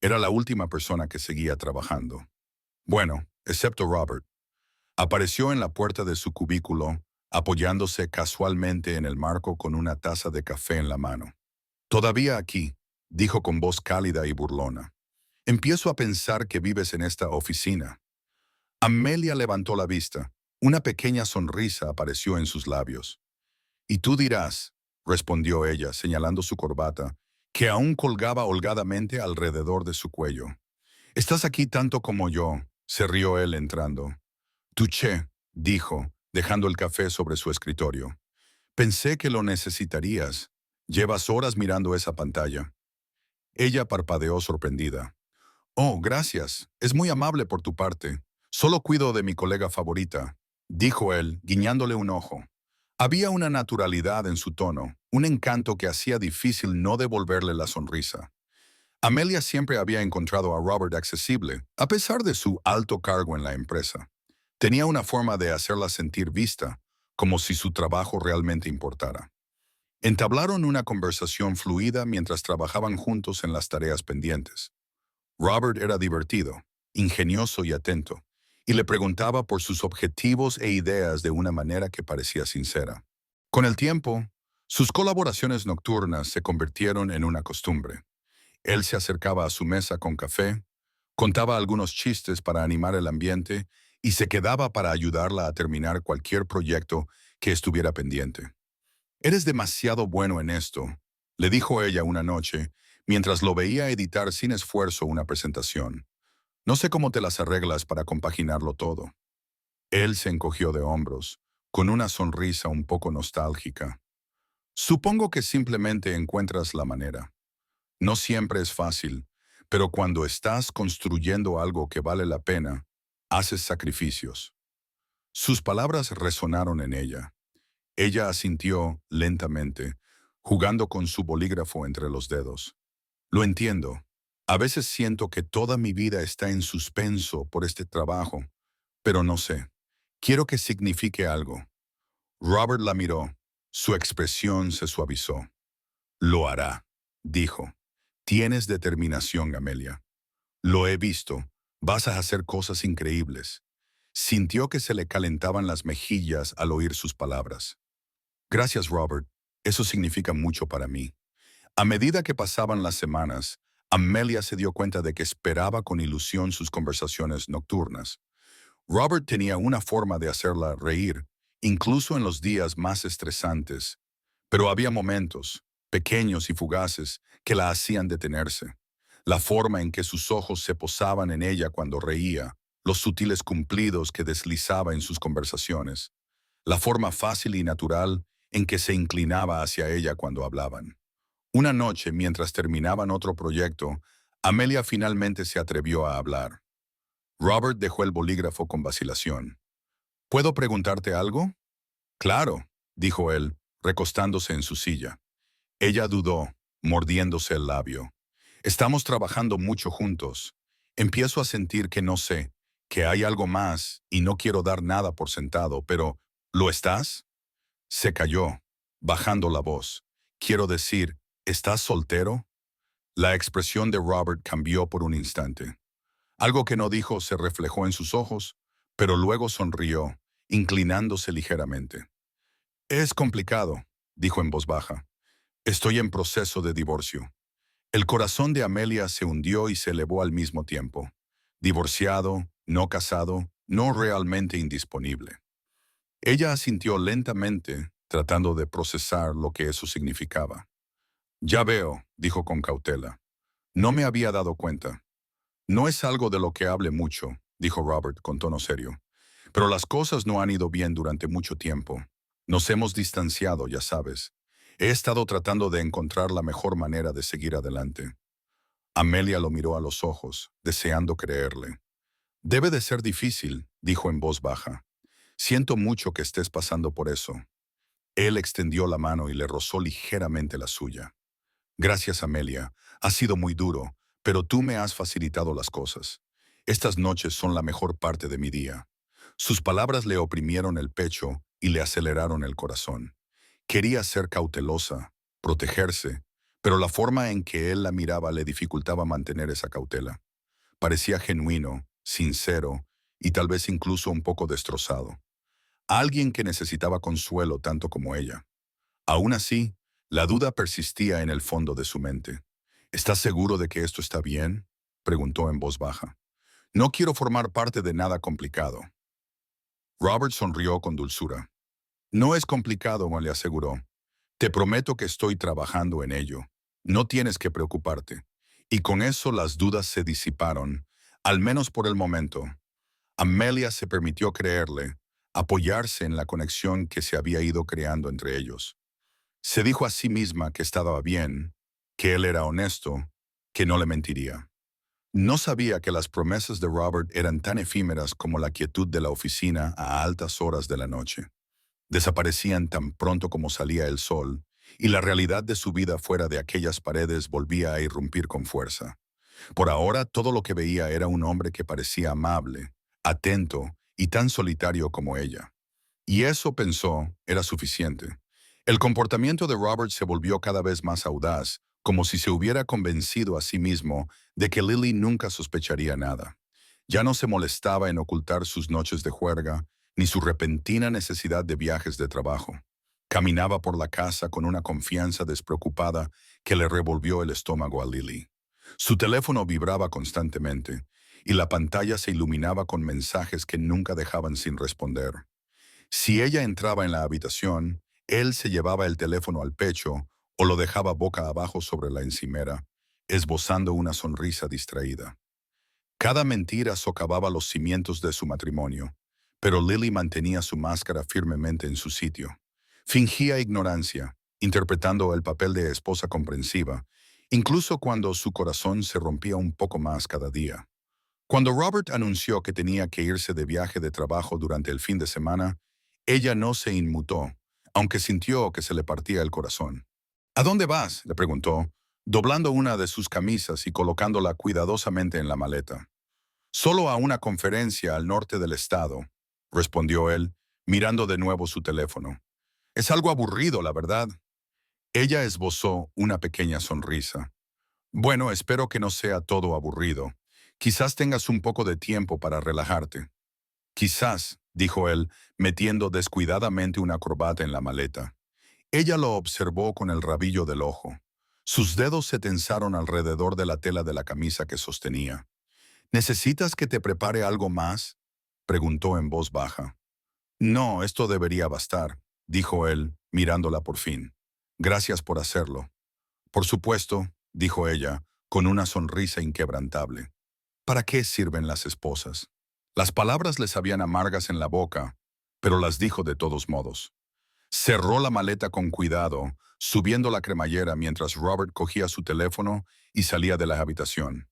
Era la última persona que seguía trabajando. Bueno, excepto Robert. Apareció en la puerta de su cubículo, apoyándose casualmente en el marco con una taza de café en la mano. «Todavía aquí», dijo con voz cálida y burlona. «Empiezo a pensar que vives en esta oficina». Amelia levantó la vista. Una pequeña sonrisa apareció en sus labios. «Y tú dirás», respondió ella, señalando su corbata, que aún colgaba holgadamente alrededor de su cuello. «Estás aquí tanto como yo», se rió él entrando. «Touché», dijo, dejando el café sobre su escritorio. «Pensé que lo necesitarías. Llevas horas mirando esa pantalla». Ella parpadeó sorprendida. «Oh, gracias. Es muy amable por tu parte. Solo cuido de mi colega favorita», dijo él, guiñándole un ojo. Había una naturalidad en su tono, un encanto que hacía difícil no devolverle la sonrisa. Amelia siempre había encontrado a Robert accesible, a pesar de su alto cargo en la empresa. Tenía una forma de hacerla sentir vista, como si su trabajo realmente importara. Entablaron una conversación fluida mientras trabajaban juntos en las tareas pendientes. Robert era divertido, ingenioso y atento, y le preguntaba por sus objetivos e ideas de una manera que parecía sincera. Con el tiempo, sus colaboraciones nocturnas se convirtieron en una costumbre. Él se acercaba a su mesa con café, contaba algunos chistes para animar el ambiente y se quedaba para ayudarla a terminar cualquier proyecto que estuviera pendiente. «Eres demasiado bueno en esto», le dijo ella una noche, mientras lo veía editar sin esfuerzo una presentación. «No sé cómo te las arreglas para compaginarlo todo». Él se encogió de hombros, con una sonrisa un poco nostálgica. «Supongo que simplemente encuentras la manera. No siempre es fácil, pero cuando estás construyendo algo que vale la pena, haces sacrificios». Sus palabras resonaron en ella. Ella asintió lentamente, jugando con su bolígrafo entre los dedos. «Lo entiendo. A veces siento que toda mi vida está en suspenso por este trabajo, pero no sé. Quiero que signifique algo». Robert la miró. Su expresión se suavizó. «Lo hará», dijo. «Tienes determinación, Amelia. Lo he visto. Vas a hacer cosas increíbles». Sintió que se le calentaban las mejillas al oír sus palabras. «Gracias, Robert. Eso significa mucho para mí». A medida que pasaban las semanas, Amelia se dio cuenta de que esperaba con ilusión sus conversaciones nocturnas. Robert tenía una forma de hacerla reír, incluso en los días más estresantes, pero había momentos, pequeños y fugaces, que la hacían detenerse. La forma en que sus ojos se posaban en ella cuando reía, los sutiles cumplidos que deslizaba en sus conversaciones, la forma fácil y natural en que se inclinaba hacia ella cuando hablaban. Una noche, mientras terminaban otro proyecto, Amelia finalmente se atrevió a hablar. Robert dejó el bolígrafo con vacilación. ¿Puedo preguntarte algo? Claro, dijo él, recostándose en su silla. Ella dudó, mordiéndose el labio. Estamos trabajando mucho juntos. Empiezo a sentir que no sé, que hay algo más y no quiero dar nada por sentado, pero ¿lo estás? Se calló, bajando la voz. Quiero decir, ¿estás soltero? La expresión de Robert cambió por un instante. Algo que no dijo se reflejó en sus ojos, pero luego sonrió, inclinándose ligeramente. Es complicado, dijo en voz baja. Estoy en proceso de divorcio. El corazón de Amelia se hundió y se elevó al mismo tiempo. Divorciado, no casado, no realmente indisponible. Ella asintió lentamente, tratando de procesar lo que eso significaba. Ya veo, dijo con cautela. No me había dado cuenta. No es algo de lo que hable mucho, dijo Robert con tono serio. Pero las cosas no han ido bien durante mucho tiempo. Nos hemos distanciado, ya sabes. He estado tratando de encontrar la mejor manera de seguir adelante. Amelia lo miró a los ojos, deseando creerle. Debe de ser difícil, dijo en voz baja. Siento mucho que estés pasando por eso. Él extendió la mano y le rozó ligeramente la suya. Gracias, Amelia. Ha sido muy duro, pero tú me has facilitado las cosas. Estas noches son la mejor parte de mi día. Sus palabras le oprimieron el pecho y le aceleraron el corazón. Quería ser cautelosa, protegerse, pero la forma en que él la miraba le dificultaba mantener esa cautela. Parecía genuino, sincero y tal vez incluso un poco destrozado. Alguien que necesitaba consuelo tanto como ella. Aún así, la duda persistía en el fondo de su mente. ¿Estás seguro de que esto está bien? Preguntó en voz baja. No quiero formar parte de nada complicado. Robert sonrió con dulzura. No es complicado, le aseguró. Te prometo que estoy trabajando en ello. No tienes que preocuparte. Y con eso las dudas se disiparon, al menos por el momento. Amelia se permitió creerle, apoyarse en la conexión que se había ido creando entre ellos. Se dijo a sí misma que estaba bien, que él era honesto, que no le mentiría. No sabía que las promesas de Robert eran tan efímeras como la quietud de la oficina a altas horas de la noche. Desaparecían tan pronto como salía el sol, y la realidad de su vida fuera de aquellas paredes volvía a irrumpir con fuerza. Por ahora todo lo que veía era un hombre que parecía amable, atento y tan solitario como ella. Y eso, pensó, era suficiente. El comportamiento de Robert se volvió cada vez más audaz, como si se hubiera convencido a sí mismo de que Lily nunca sospecharía nada. Ya no se molestaba en ocultar sus noches de juerga, ni su repentina necesidad de viajes de trabajo. Caminaba por la casa con una confianza despreocupada que le revolvió el estómago a Lily. Su teléfono vibraba constantemente, y la pantalla se iluminaba con mensajes que nunca dejaban sin responder. Si ella entraba en la habitación, él se llevaba el teléfono al pecho o lo dejaba boca abajo sobre la encimera, esbozando una sonrisa distraída. Cada mentira socavaba los cimientos de su matrimonio, pero Lily mantenía su máscara firmemente en su sitio. Fingía ignorancia, interpretando el papel de esposa comprensiva, incluso cuando su corazón se rompía un poco más cada día. Cuando Robert anunció que tenía que irse de viaje de trabajo durante el fin de semana, ella no se inmutó, aunque sintió que se le partía el corazón. ¿A dónde vas?, le preguntó, doblando una de sus camisas y colocándola cuidadosamente en la maleta. Solo a una conferencia al norte del estado, respondió él, mirando de nuevo su teléfono. Es algo aburrido, la verdad. Ella esbozó una pequeña sonrisa. Bueno, espero que no sea todo aburrido. Quizás tengas un poco de tiempo para relajarte. Quizás, dijo él, metiendo descuidadamente una corbata en la maleta. Ella lo observó con el rabillo del ojo. Sus dedos se tensaron alrededor de la tela de la camisa que sostenía. ¿Necesitas que te prepare algo más?, preguntó en voz baja. No, esto debería bastar, dijo él, mirándola por fin. Gracias por hacerlo. Por supuesto, dijo ella, con una sonrisa inquebrantable. ¿Para qué sirven las esposas? Las palabras le sabían amargas en la boca, pero las dijo de todos modos. Cerró la maleta con cuidado, subiendo la cremallera mientras Robert cogía su teléfono y salía de la habitación.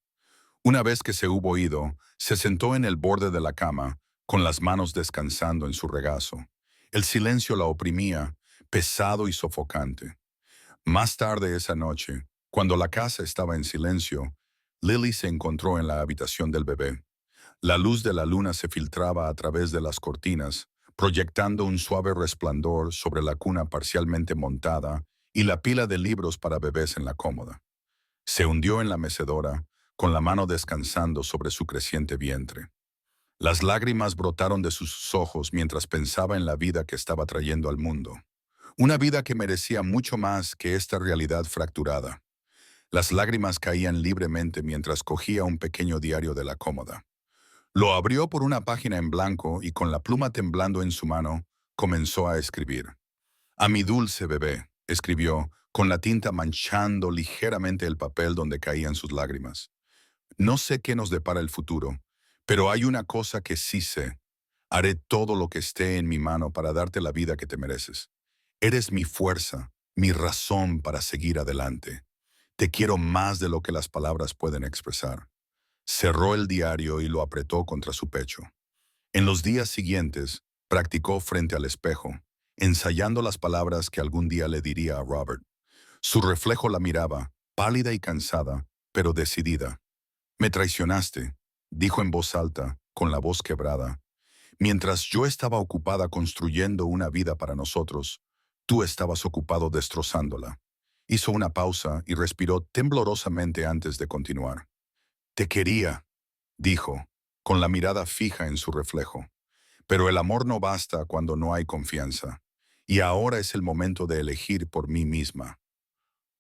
Una vez que se hubo ido, se sentó en el borde de la cama, con las manos descansando en su regazo. El silencio la oprimía, pesado y sofocante. Más tarde esa noche, cuando la casa estaba en silencio, Lily se encontró en la habitación del bebé. La luz de la luna se filtraba a través de las cortinas, proyectando un suave resplandor sobre la cuna parcialmente montada y la pila de libros para bebés en la cómoda. Se hundió en la mecedora, con la mano descansando sobre su creciente vientre. Las lágrimas brotaron de sus ojos mientras pensaba en la vida que estaba trayendo al mundo. Una vida que merecía mucho más que esta realidad fracturada. Las lágrimas caían libremente mientras cogía un pequeño diario de la cómoda. Lo abrió por una página en blanco y con la pluma temblando en su mano, comenzó a escribir. A mi dulce bebé, escribió, con la tinta manchando ligeramente el papel donde caían sus lágrimas. No sé qué nos depara el futuro, pero hay una cosa que sí sé. Haré todo lo que esté en mi mano para darte la vida que te mereces. Eres mi fuerza, mi razón para seguir adelante. Te quiero más de lo que las palabras pueden expresar. Cerró el diario y lo apretó contra su pecho. En los días siguientes, practicó frente al espejo, ensayando las palabras que algún día le diría a Robert. Su reflejo la miraba, pálida y cansada, pero decidida. Me traicionaste, dijo en voz alta, con la voz quebrada. Mientras yo estaba ocupada construyendo una vida para nosotros, tú estabas ocupado destrozándola. Hizo una pausa y respiró temblorosamente antes de continuar. Te quería, dijo, con la mirada fija en su reflejo. Pero el amor no basta cuando no hay confianza. Y ahora es el momento de elegir por mí misma.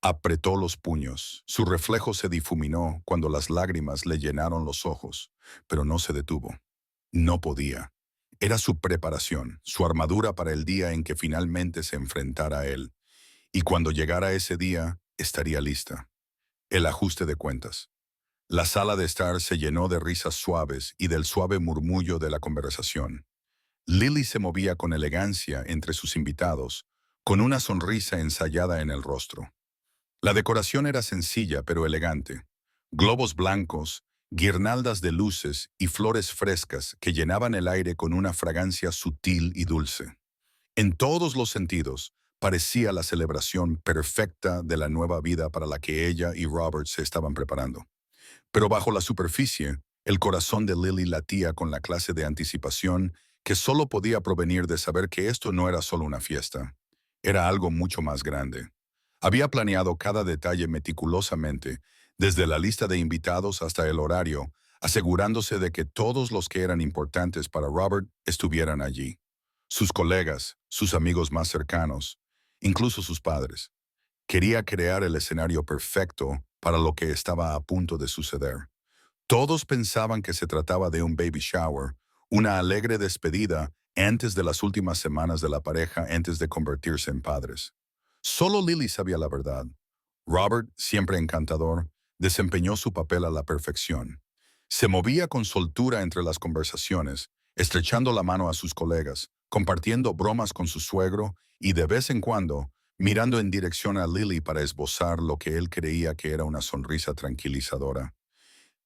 Apretó los puños. Su reflejo se difuminó cuando las lágrimas le llenaron los ojos, pero no se detuvo. No podía. Era su preparación, su armadura para el día en que finalmente se enfrentara a él. Y cuando llegara ese día, estaría lista. El ajuste de cuentas. La sala de estar se llenó de risas suaves y del suave murmullo de la conversación. Lily se movía con elegancia entre sus invitados, con una sonrisa ensayada en el rostro. La decoración era sencilla pero elegante. Globos blancos, guirnaldas de luces y flores frescas que llenaban el aire con una fragancia sutil y dulce. En todos los sentidos, parecía la celebración perfecta de la nueva vida para la que ella y Robert se estaban preparando. Pero bajo la superficie, el corazón de Lily latía con la clase de anticipación que solo podía provenir de saber que esto no era solo una fiesta. Era algo mucho más grande. Había planeado cada detalle meticulosamente, desde la lista de invitados hasta el horario, asegurándose de que todos los que eran importantes para Robert estuvieran allí. Sus colegas, sus amigos más cercanos, incluso sus padres. Quería crear el escenario perfecto para lo que estaba a punto de suceder. Todos pensaban que se trataba de un baby shower, una alegre despedida antes de las últimas semanas de la pareja antes de convertirse en padres. Solo Lily sabía la verdad. Robert, siempre encantador, desempeñó su papel a la perfección. Se movía con soltura entre las conversaciones, estrechando la mano a sus colegas, compartiendo bromas con su suegro y de vez en cuando, mirando en dirección a Lily para esbozar lo que él creía que era una sonrisa tranquilizadora.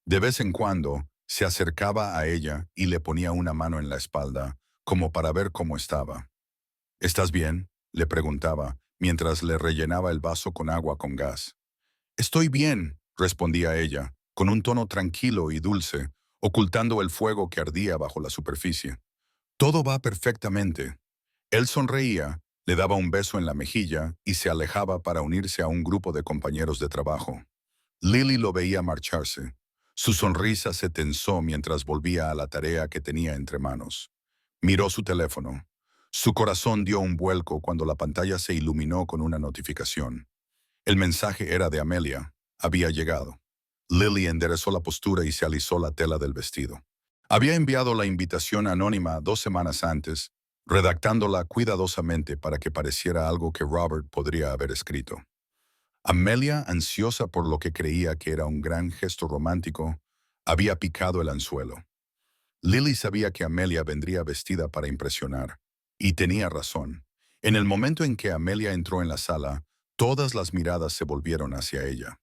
De vez en cuando, se acercaba a ella y le ponía una mano en la espalda, como para ver cómo estaba. ¿Estás bien?, le preguntaba, mientras le rellenaba el vaso con agua con gas. Estoy bien, respondía ella, con un tono tranquilo y dulce, ocultando el fuego que ardía bajo la superficie. Todo va perfectamente. Él sonreía, le daba un beso en la mejilla y se alejaba para unirse a un grupo de compañeros de trabajo. Lily lo veía marcharse. Su sonrisa se tensó mientras volvía a la tarea que tenía entre manos. Miró su teléfono. Su corazón dio un vuelco cuando la pantalla se iluminó con una notificación. El mensaje era de Amelia. Había llegado. Lily enderezó la postura y se alisó la tela del vestido. Había enviado la invitación anónima 2 semanas antes, redactándola cuidadosamente para que pareciera algo que Robert podría haber escrito. Amelia, ansiosa por lo que creía que era un gran gesto romántico, había picado el anzuelo. Lily sabía que Amelia vendría vestida para impresionar, y tenía razón. En el momento en que Amelia entró en la sala, todas las miradas se volvieron hacia ella.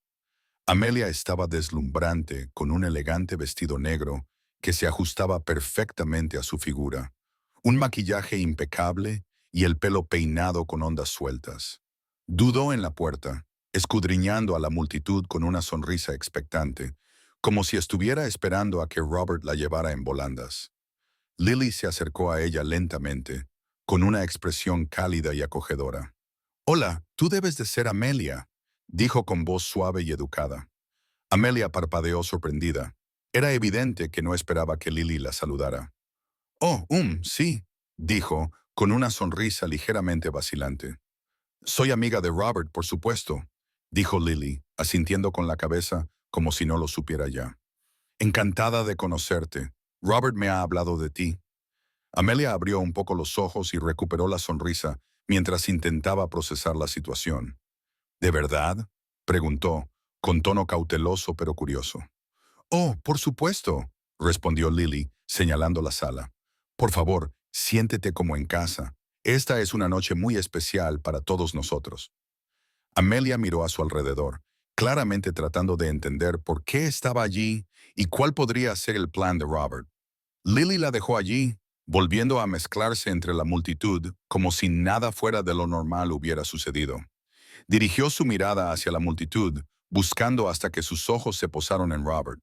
Amelia estaba deslumbrante con un elegante vestido negro que se ajustaba perfectamente a su figura, un maquillaje impecable y el pelo peinado con ondas sueltas. Dudó en la puerta, escudriñando a la multitud con una sonrisa expectante, como si estuviera esperando a que Robert la llevara en volandas. Lily se acercó a ella lentamente, con una expresión cálida y acogedora. «Hola, tú debes de ser Amelia», dijo con voz suave y educada. Amelia parpadeó sorprendida. Era evidente que no esperaba que Lily la saludara. «Oh, sí», dijo, con una sonrisa ligeramente vacilante. «Soy amiga de Robert, por supuesto», dijo Lily, asintiendo con la cabeza como si no lo supiera ya. «Encantada de conocerte. Robert me ha hablado de ti». Amelia abrió un poco los ojos y recuperó la sonrisa mientras intentaba procesar la situación. «¿De verdad?», preguntó, con tono cauteloso pero curioso. «Oh, por supuesto», respondió Lily, señalando la sala. «Por favor, siéntete como en casa. Esta es una noche muy especial para todos nosotros». Amelia miró a su alrededor, claramente tratando de entender por qué estaba allí y cuál podría ser el plan de Robert. Lily la dejó allí, volviendo a mezclarse entre la multitud como si nada fuera de lo normal hubiera sucedido. Dirigió su mirada hacia la multitud, buscando hasta que sus ojos se posaron en Robert.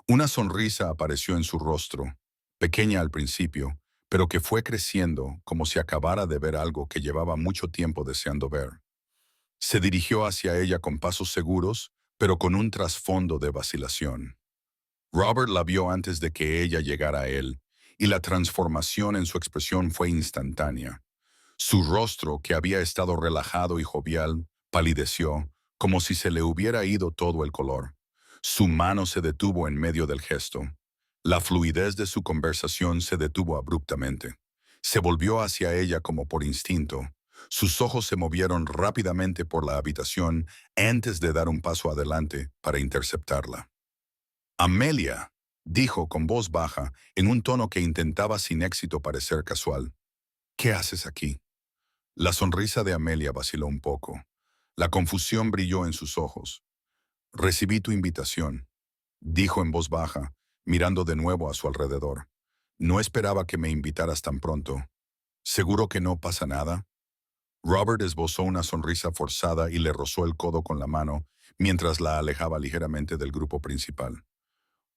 Una sonrisa apareció en su rostro, pequeña al principio, pero que fue creciendo como si acabara de ver algo que llevaba mucho tiempo deseando ver. Se dirigió hacia ella con pasos seguros, pero con un trasfondo de vacilación. Robert la vio antes de que ella llegara a él, y la transformación en su expresión fue instantánea. Su rostro, que había estado relajado y jovial, palideció, como si se le hubiera ido todo el color. Su mano se detuvo en medio del gesto. La fluidez de su conversación se detuvo abruptamente. Se volvió hacia ella como por instinto. Sus ojos se movieron rápidamente por la habitación antes de dar un paso adelante para interceptarla. «Amelia», dijo con voz baja, en un tono que intentaba sin éxito parecer casual. «¿Qué haces aquí?». La sonrisa de Amelia vaciló un poco. La confusión brilló en sus ojos. «Recibí tu invitación», dijo en voz baja, mirando de nuevo a su alrededor. «No esperaba que me invitaras tan pronto. ¿Seguro que no pasa nada?». Robert esbozó una sonrisa forzada y le rozó el codo con la mano mientras la alejaba ligeramente del grupo principal.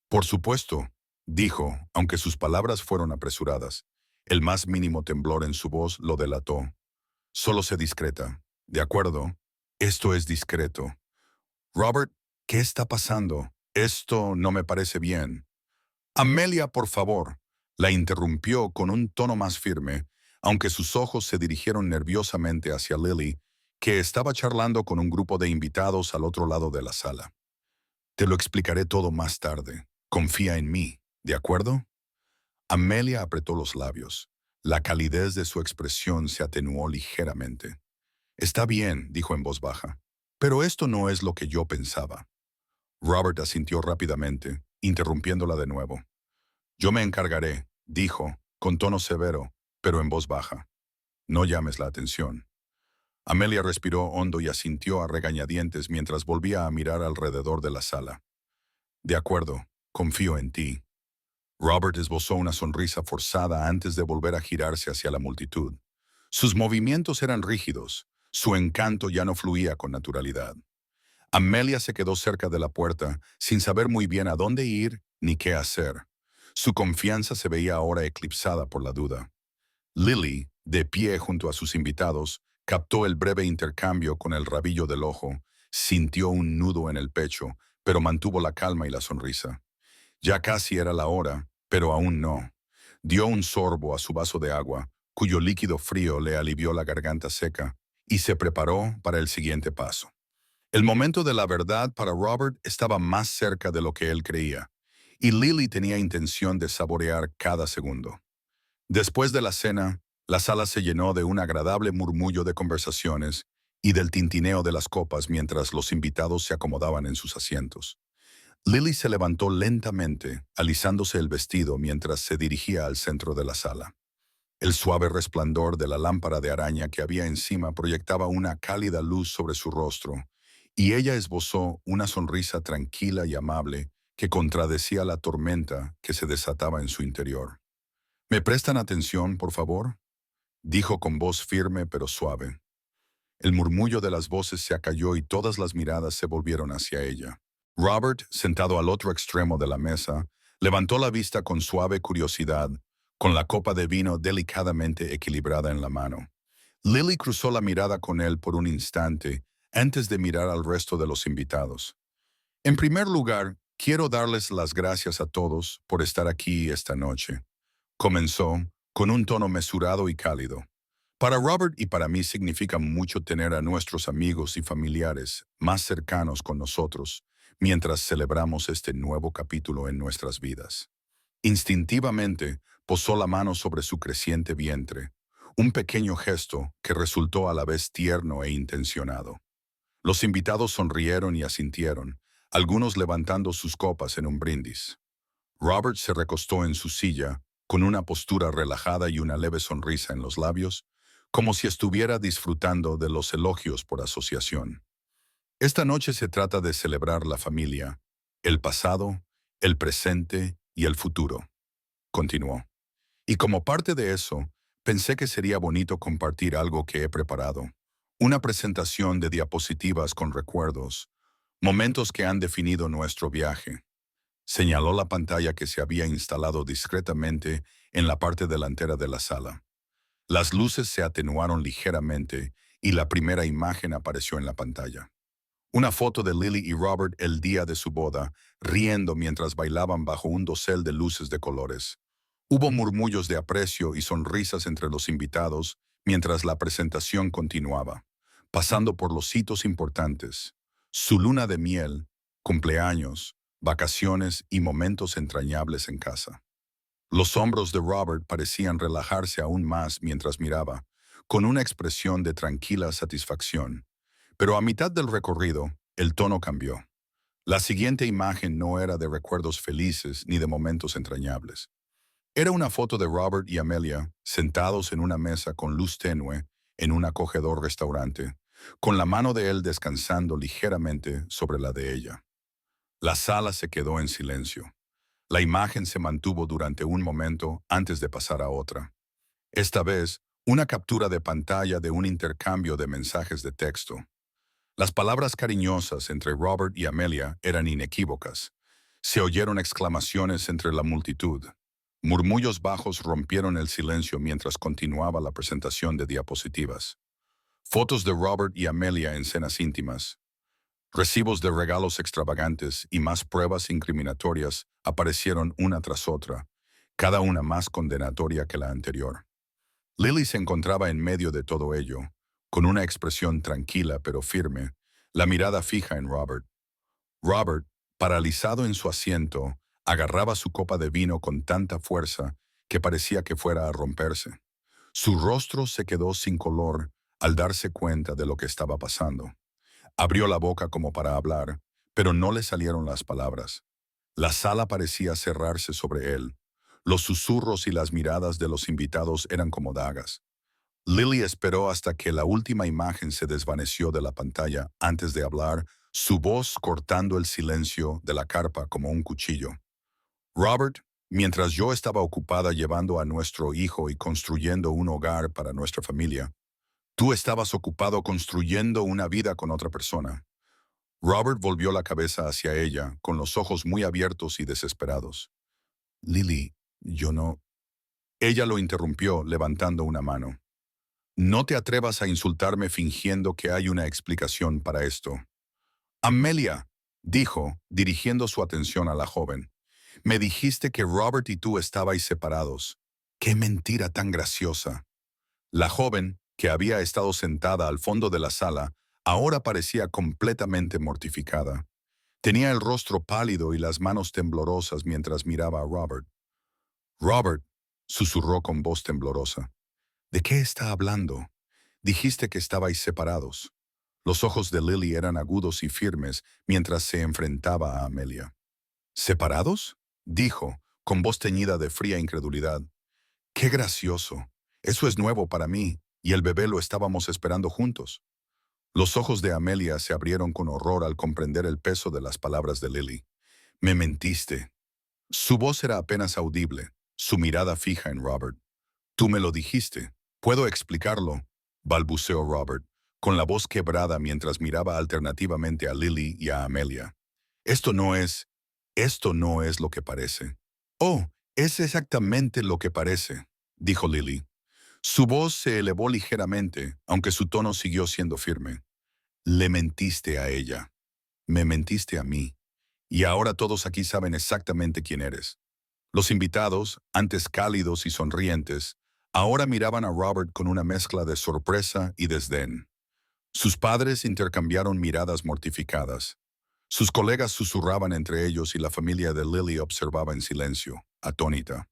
«Por supuesto», dijo, aunque sus palabras fueron apresuradas. El más mínimo temblor en su voz lo delató. «Solo sé discreta. ¿De acuerdo? Esto es discreto». «Robert, ¿qué está pasando? Esto no me parece bien». «Amelia, por favor», la interrumpió con un tono más firme, aunque sus ojos se dirigieron nerviosamente hacia Lily, que estaba charlando con un grupo de invitados al otro lado de la sala. «Te lo explicaré todo más tarde. Confía en mí, ¿de acuerdo?». Amelia apretó los labios. La calidez de su expresión se atenuó ligeramente. «Está bien», dijo en voz baja, «pero esto no es lo que yo pensaba». Robert asintió rápidamente, interrumpiéndola de nuevo. «Yo me encargaré», dijo, con tono severo, pero en voz baja. «No llames la atención». Amelia respiró hondo y asintió a regañadientes mientras volvía a mirar alrededor de la sala. «De acuerdo, confío en ti». Robert esbozó una sonrisa forzada antes de volver a girarse hacia la multitud. Sus movimientos eran rígidos, su encanto ya no fluía con naturalidad. Amelia se quedó cerca de la puerta, sin saber muy bien a dónde ir ni qué hacer. Su confianza se veía ahora eclipsada por la duda. Lily, de pie junto a sus invitados, captó el breve intercambio con el rabillo del ojo, sintió un nudo en el pecho, pero mantuvo la calma y la sonrisa. Ya casi era la hora, pero aún no. Dio un sorbo a su vaso de agua, cuyo líquido frío le alivió la garganta seca, y se preparó para el siguiente paso. El momento de la verdad para Robert estaba más cerca de lo que él creía, y Lily tenía intención de saborear cada segundo. Después de la cena, la sala se llenó de un agradable murmullo de conversaciones y del tintineo de las copas mientras los invitados se acomodaban en sus asientos. Lily se levantó lentamente, alisándose el vestido mientras se dirigía al centro de la sala. El suave resplandor de la lámpara de araña que había encima proyectaba una cálida luz sobre su rostro, y ella esbozó una sonrisa tranquila y amable que contradecía la tormenta que se desataba en su interior. ¿Me prestan atención, por favor?, dijo con voz firme pero suave. El murmullo de las voces se acalló y todas las miradas se volvieron hacia ella. Robert, sentado al otro extremo de la mesa, levantó la vista con suave curiosidad, con la copa de vino delicadamente equilibrada en la mano. Lily cruzó la mirada con él por un instante antes de mirar al resto de los invitados. En primer lugar, quiero darles las gracias a todos por estar aquí esta noche. Comenzó con un tono mesurado y cálido. Para Robert y para mí significa mucho tener a nuestros amigos y familiares más cercanos con nosotros mientras celebramos este nuevo capítulo en nuestras vidas. Instintivamente, posó la mano sobre su creciente vientre, un pequeño gesto que resultó a la vez tierno e intencionado. Los invitados sonrieron y asintieron, algunos levantando sus copas en un brindis. Robert se recostó en su silla, con una postura relajada y una leve sonrisa en los labios, como si estuviera disfrutando de los elogios por asociación. Esta noche se trata de celebrar la familia, el pasado, el presente y el futuro, continuó. Y como parte de eso, pensé que sería bonito compartir algo que he preparado. Una presentación de diapositivas con recuerdos, momentos que han definido nuestro viaje. Señaló la pantalla que se había instalado discretamente en la parte delantera de la sala. Las luces se atenuaron ligeramente y la primera imagen apareció en la pantalla. Una foto de Lily y Robert el día de su boda, riendo mientras bailaban bajo un dosel de luces de colores. Hubo murmullos de aprecio y sonrisas entre los invitados mientras la presentación continuaba, pasando por los hitos importantes: su luna de miel, cumpleaños, vacaciones y momentos entrañables en casa. Los hombros de Robert parecían relajarse aún más mientras miraba, con una expresión de tranquila satisfacción. Pero a mitad del recorrido, el tono cambió. La siguiente imagen no era de recuerdos felices ni de momentos entrañables. Era una foto de Robert y Amelia sentados en una mesa con luz tenue en un acogedor restaurante, con la mano de él descansando ligeramente sobre la de ella. La sala se quedó en silencio. La imagen se mantuvo durante un momento antes de pasar a otra. Esta vez, una captura de pantalla de un intercambio de mensajes de texto. Las palabras cariñosas entre Robert y Amelia eran inequívocas. Se oyeron exclamaciones entre la multitud. Murmullos bajos rompieron el silencio mientras continuaba la presentación de diapositivas. Fotos de Robert y Amelia en cenas íntimas. Recibos de regalos extravagantes y más pruebas incriminatorias aparecieron una tras otra, cada una más condenatoria que la anterior. Lily se encontraba en medio de todo ello, con una expresión tranquila pero firme, la mirada fija en Robert. Robert, paralizado en su asiento, agarraba su copa de vino con tanta fuerza que parecía que fuera a romperse. Su rostro se quedó sin color al darse cuenta de lo que estaba pasando. Abrió la boca como para hablar, pero no le salieron las palabras. La sala parecía cerrarse sobre él. Los susurros y las miradas de los invitados eran como dagas. Lily esperó hasta que la última imagen se desvaneció de la pantalla antes de hablar, su voz cortando el silencio de la carpa como un cuchillo. Robert, mientras yo estaba ocupada llevando a nuestro hijo y construyendo un hogar para nuestra familia, tú estabas ocupado construyendo una vida con otra persona. Robert volvió la cabeza hacia ella, con los ojos muy abiertos y desesperados. Lily, yo no... Ella lo interrumpió, levantando una mano. No te atrevas a insultarme fingiendo que hay una explicación para esto. Amelia, dijo, dirigiendo su atención a la joven. Me dijiste que Robert y tú estabais separados. ¡Qué mentira tan graciosa! La joven, que había estado sentada al fondo de la sala, Ahora parecía completamente mortificada. Tenía el rostro pálido y las manos temblorosas mientras miraba a Robert. «Robert», susurró con voz temblorosa, «¿de qué está hablando? Dijiste que estabais separados». Los ojos de Lily eran agudos y firmes mientras se enfrentaba a Amelia. «¿Separados?», dijo, con voz teñida de fría incredulidad. «¡Qué gracioso! Eso es nuevo para mí, y el bebé lo estábamos esperando juntos». Los ojos de Amelia se abrieron con horror al comprender el peso de las palabras de Lily. «Me mentiste». Su voz era apenas audible, su mirada fija en Robert. «Tú me lo dijiste. Puedo explicarlo», balbuceó Robert, con la voz quebrada mientras miraba alternativamente a Lily y a Amelia. «Esto no es... esto no es lo que parece». «Oh, es exactamente lo que parece», dijo Lily. Su voz se elevó ligeramente, aunque su tono siguió siendo firme. «Le mentiste a ella. Me mentiste a mí. Y ahora todos aquí saben exactamente quién eres». Los invitados, antes cálidos y sonrientes, ahora miraban a Robert con una mezcla de sorpresa y desdén. Sus padres intercambiaron miradas mortificadas. Sus colegas susurraban entre ellos y la familia de Lily observaba en silencio, atónita.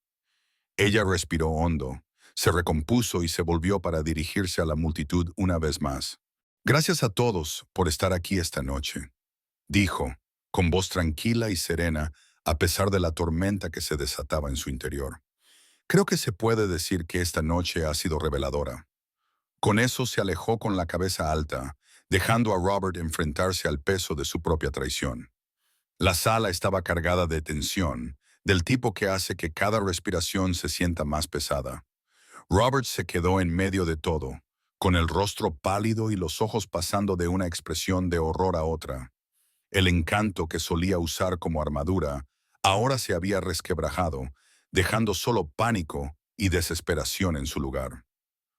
Ella respiró hondo, se recompuso y se volvió para dirigirse a la multitud una vez más. «Gracias a todos por estar aquí esta noche», dijo, con voz tranquila y serena, a pesar de la tormenta que se desataba en su interior. «Creo que se puede decir que esta noche ha sido reveladora». Con eso se alejó con la cabeza alta, dejando a Robert enfrentarse al peso de su propia traición. La sala estaba cargada de tensión, del tipo que hace que cada respiración se sienta más pesada. Robert se quedó en medio de todo, con el rostro pálido y los ojos pasando de una expresión de horror a otra. El encanto que solía usar como armadura ahora se había resquebrajado, dejando solo pánico y desesperación en su lugar.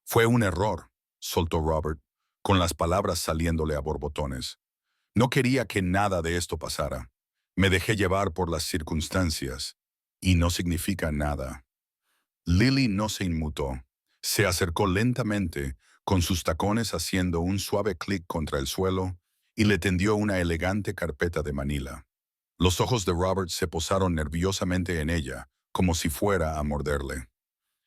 «Fue un error», soltó Robert, con las palabras saliéndole a borbotones. «No quería que nada de esto pasara. Me dejé llevar por las circunstancias, y no significa nada». Lily no se inmutó. Se acercó lentamente, con sus tacones haciendo un suave clic contra el suelo, y le tendió una elegante carpeta de Manila. Los ojos de Robert se posaron nerviosamente en ella, como si fuera a morderle.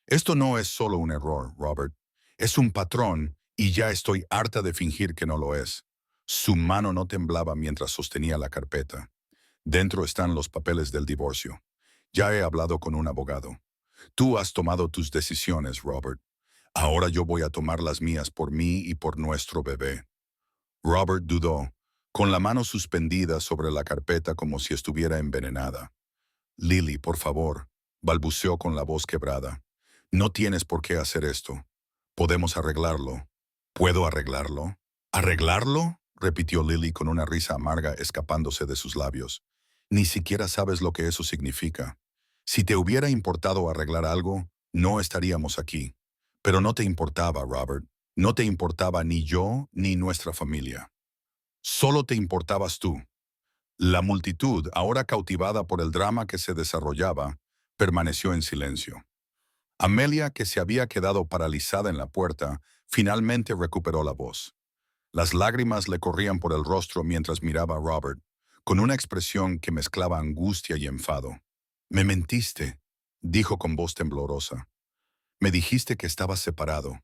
«Esto no es solo un error, Robert. Es un patrón, y ya estoy harta de fingir que no lo es». Su mano no temblaba mientras sostenía la carpeta. «Dentro están los papeles del divorcio. Ya he hablado con un abogado. Tú has tomado tus decisiones, Robert. Ahora yo voy a tomar las mías por mí y por nuestro bebé». Robert dudó, con la mano suspendida sobre la carpeta como si estuviera envenenada. «Lily, por favor», balbuceó con la voz quebrada. «No tienes por qué hacer esto. Podemos arreglarlo». «¿Puedo arreglarlo?» «¿Arreglarlo?», repitió Lily con una risa amarga escapándose de sus labios. «Ni siquiera sabes lo que eso significa. Si te hubiera importado arreglar algo, no estaríamos aquí. Pero no te importaba, Robert. No te importaba ni yo ni nuestra familia. Solo te importabas tú». La multitud, ahora cautivada por el drama que se desarrollaba, permaneció en silencio. Amelia, que se había quedado paralizada en la puerta, finalmente recuperó la voz. Las lágrimas le corrían por el rostro mientras miraba a Robert, con una expresión que mezclaba angustia y enfado. «Me mentiste», dijo con voz temblorosa. «Me dijiste que estabas separado.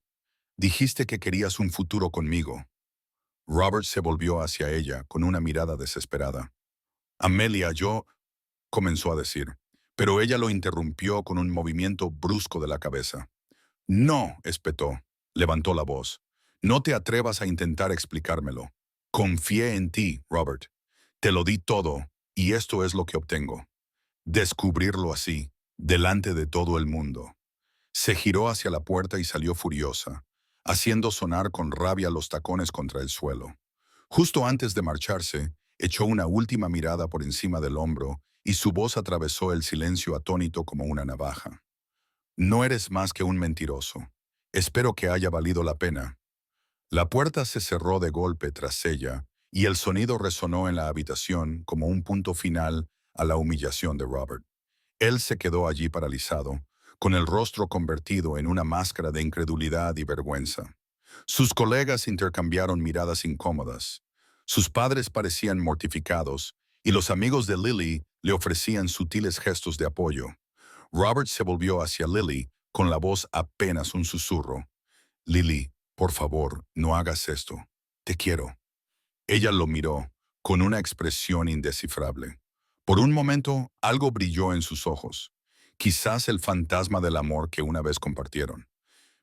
Dijiste que querías un futuro conmigo». Robert se volvió hacia ella con una mirada desesperada. «Amelia, yo...», comenzó a decir, pero ella lo interrumpió con un movimiento brusco de la cabeza. «No», espetó, levantó la voz. «No te atrevas a intentar explicármelo. Confié en ti, Robert. Te lo di todo, y esto es lo que obtengo. Descubrirlo así, delante de todo el mundo». Se giró hacia la puerta y salió furiosa, haciendo sonar con rabia los tacones contra el suelo. Justo antes de marcharse, echó una última mirada por encima del hombro y su voz atravesó el silencio atónito como una navaja. «No eres más que un mentiroso. Espero que haya valido la pena». La puerta se cerró de golpe tras ella y el sonido resonó en la habitación como un punto final a la humillación de Robert. Él se quedó allí paralizado, con el rostro convertido en una máscara de incredulidad y vergüenza. Sus colegas intercambiaron miradas incómodas. Sus padres parecían mortificados y los amigos de Lily le ofrecían sutiles gestos de apoyo. Robert se volvió hacia Lily con la voz apenas un susurro. Lily, por favor, no hagas esto. Te quiero. Ella lo miró con una expresión indescifrable. Por un momento, algo brilló en sus ojos. Quizás el fantasma del amor que una vez compartieron,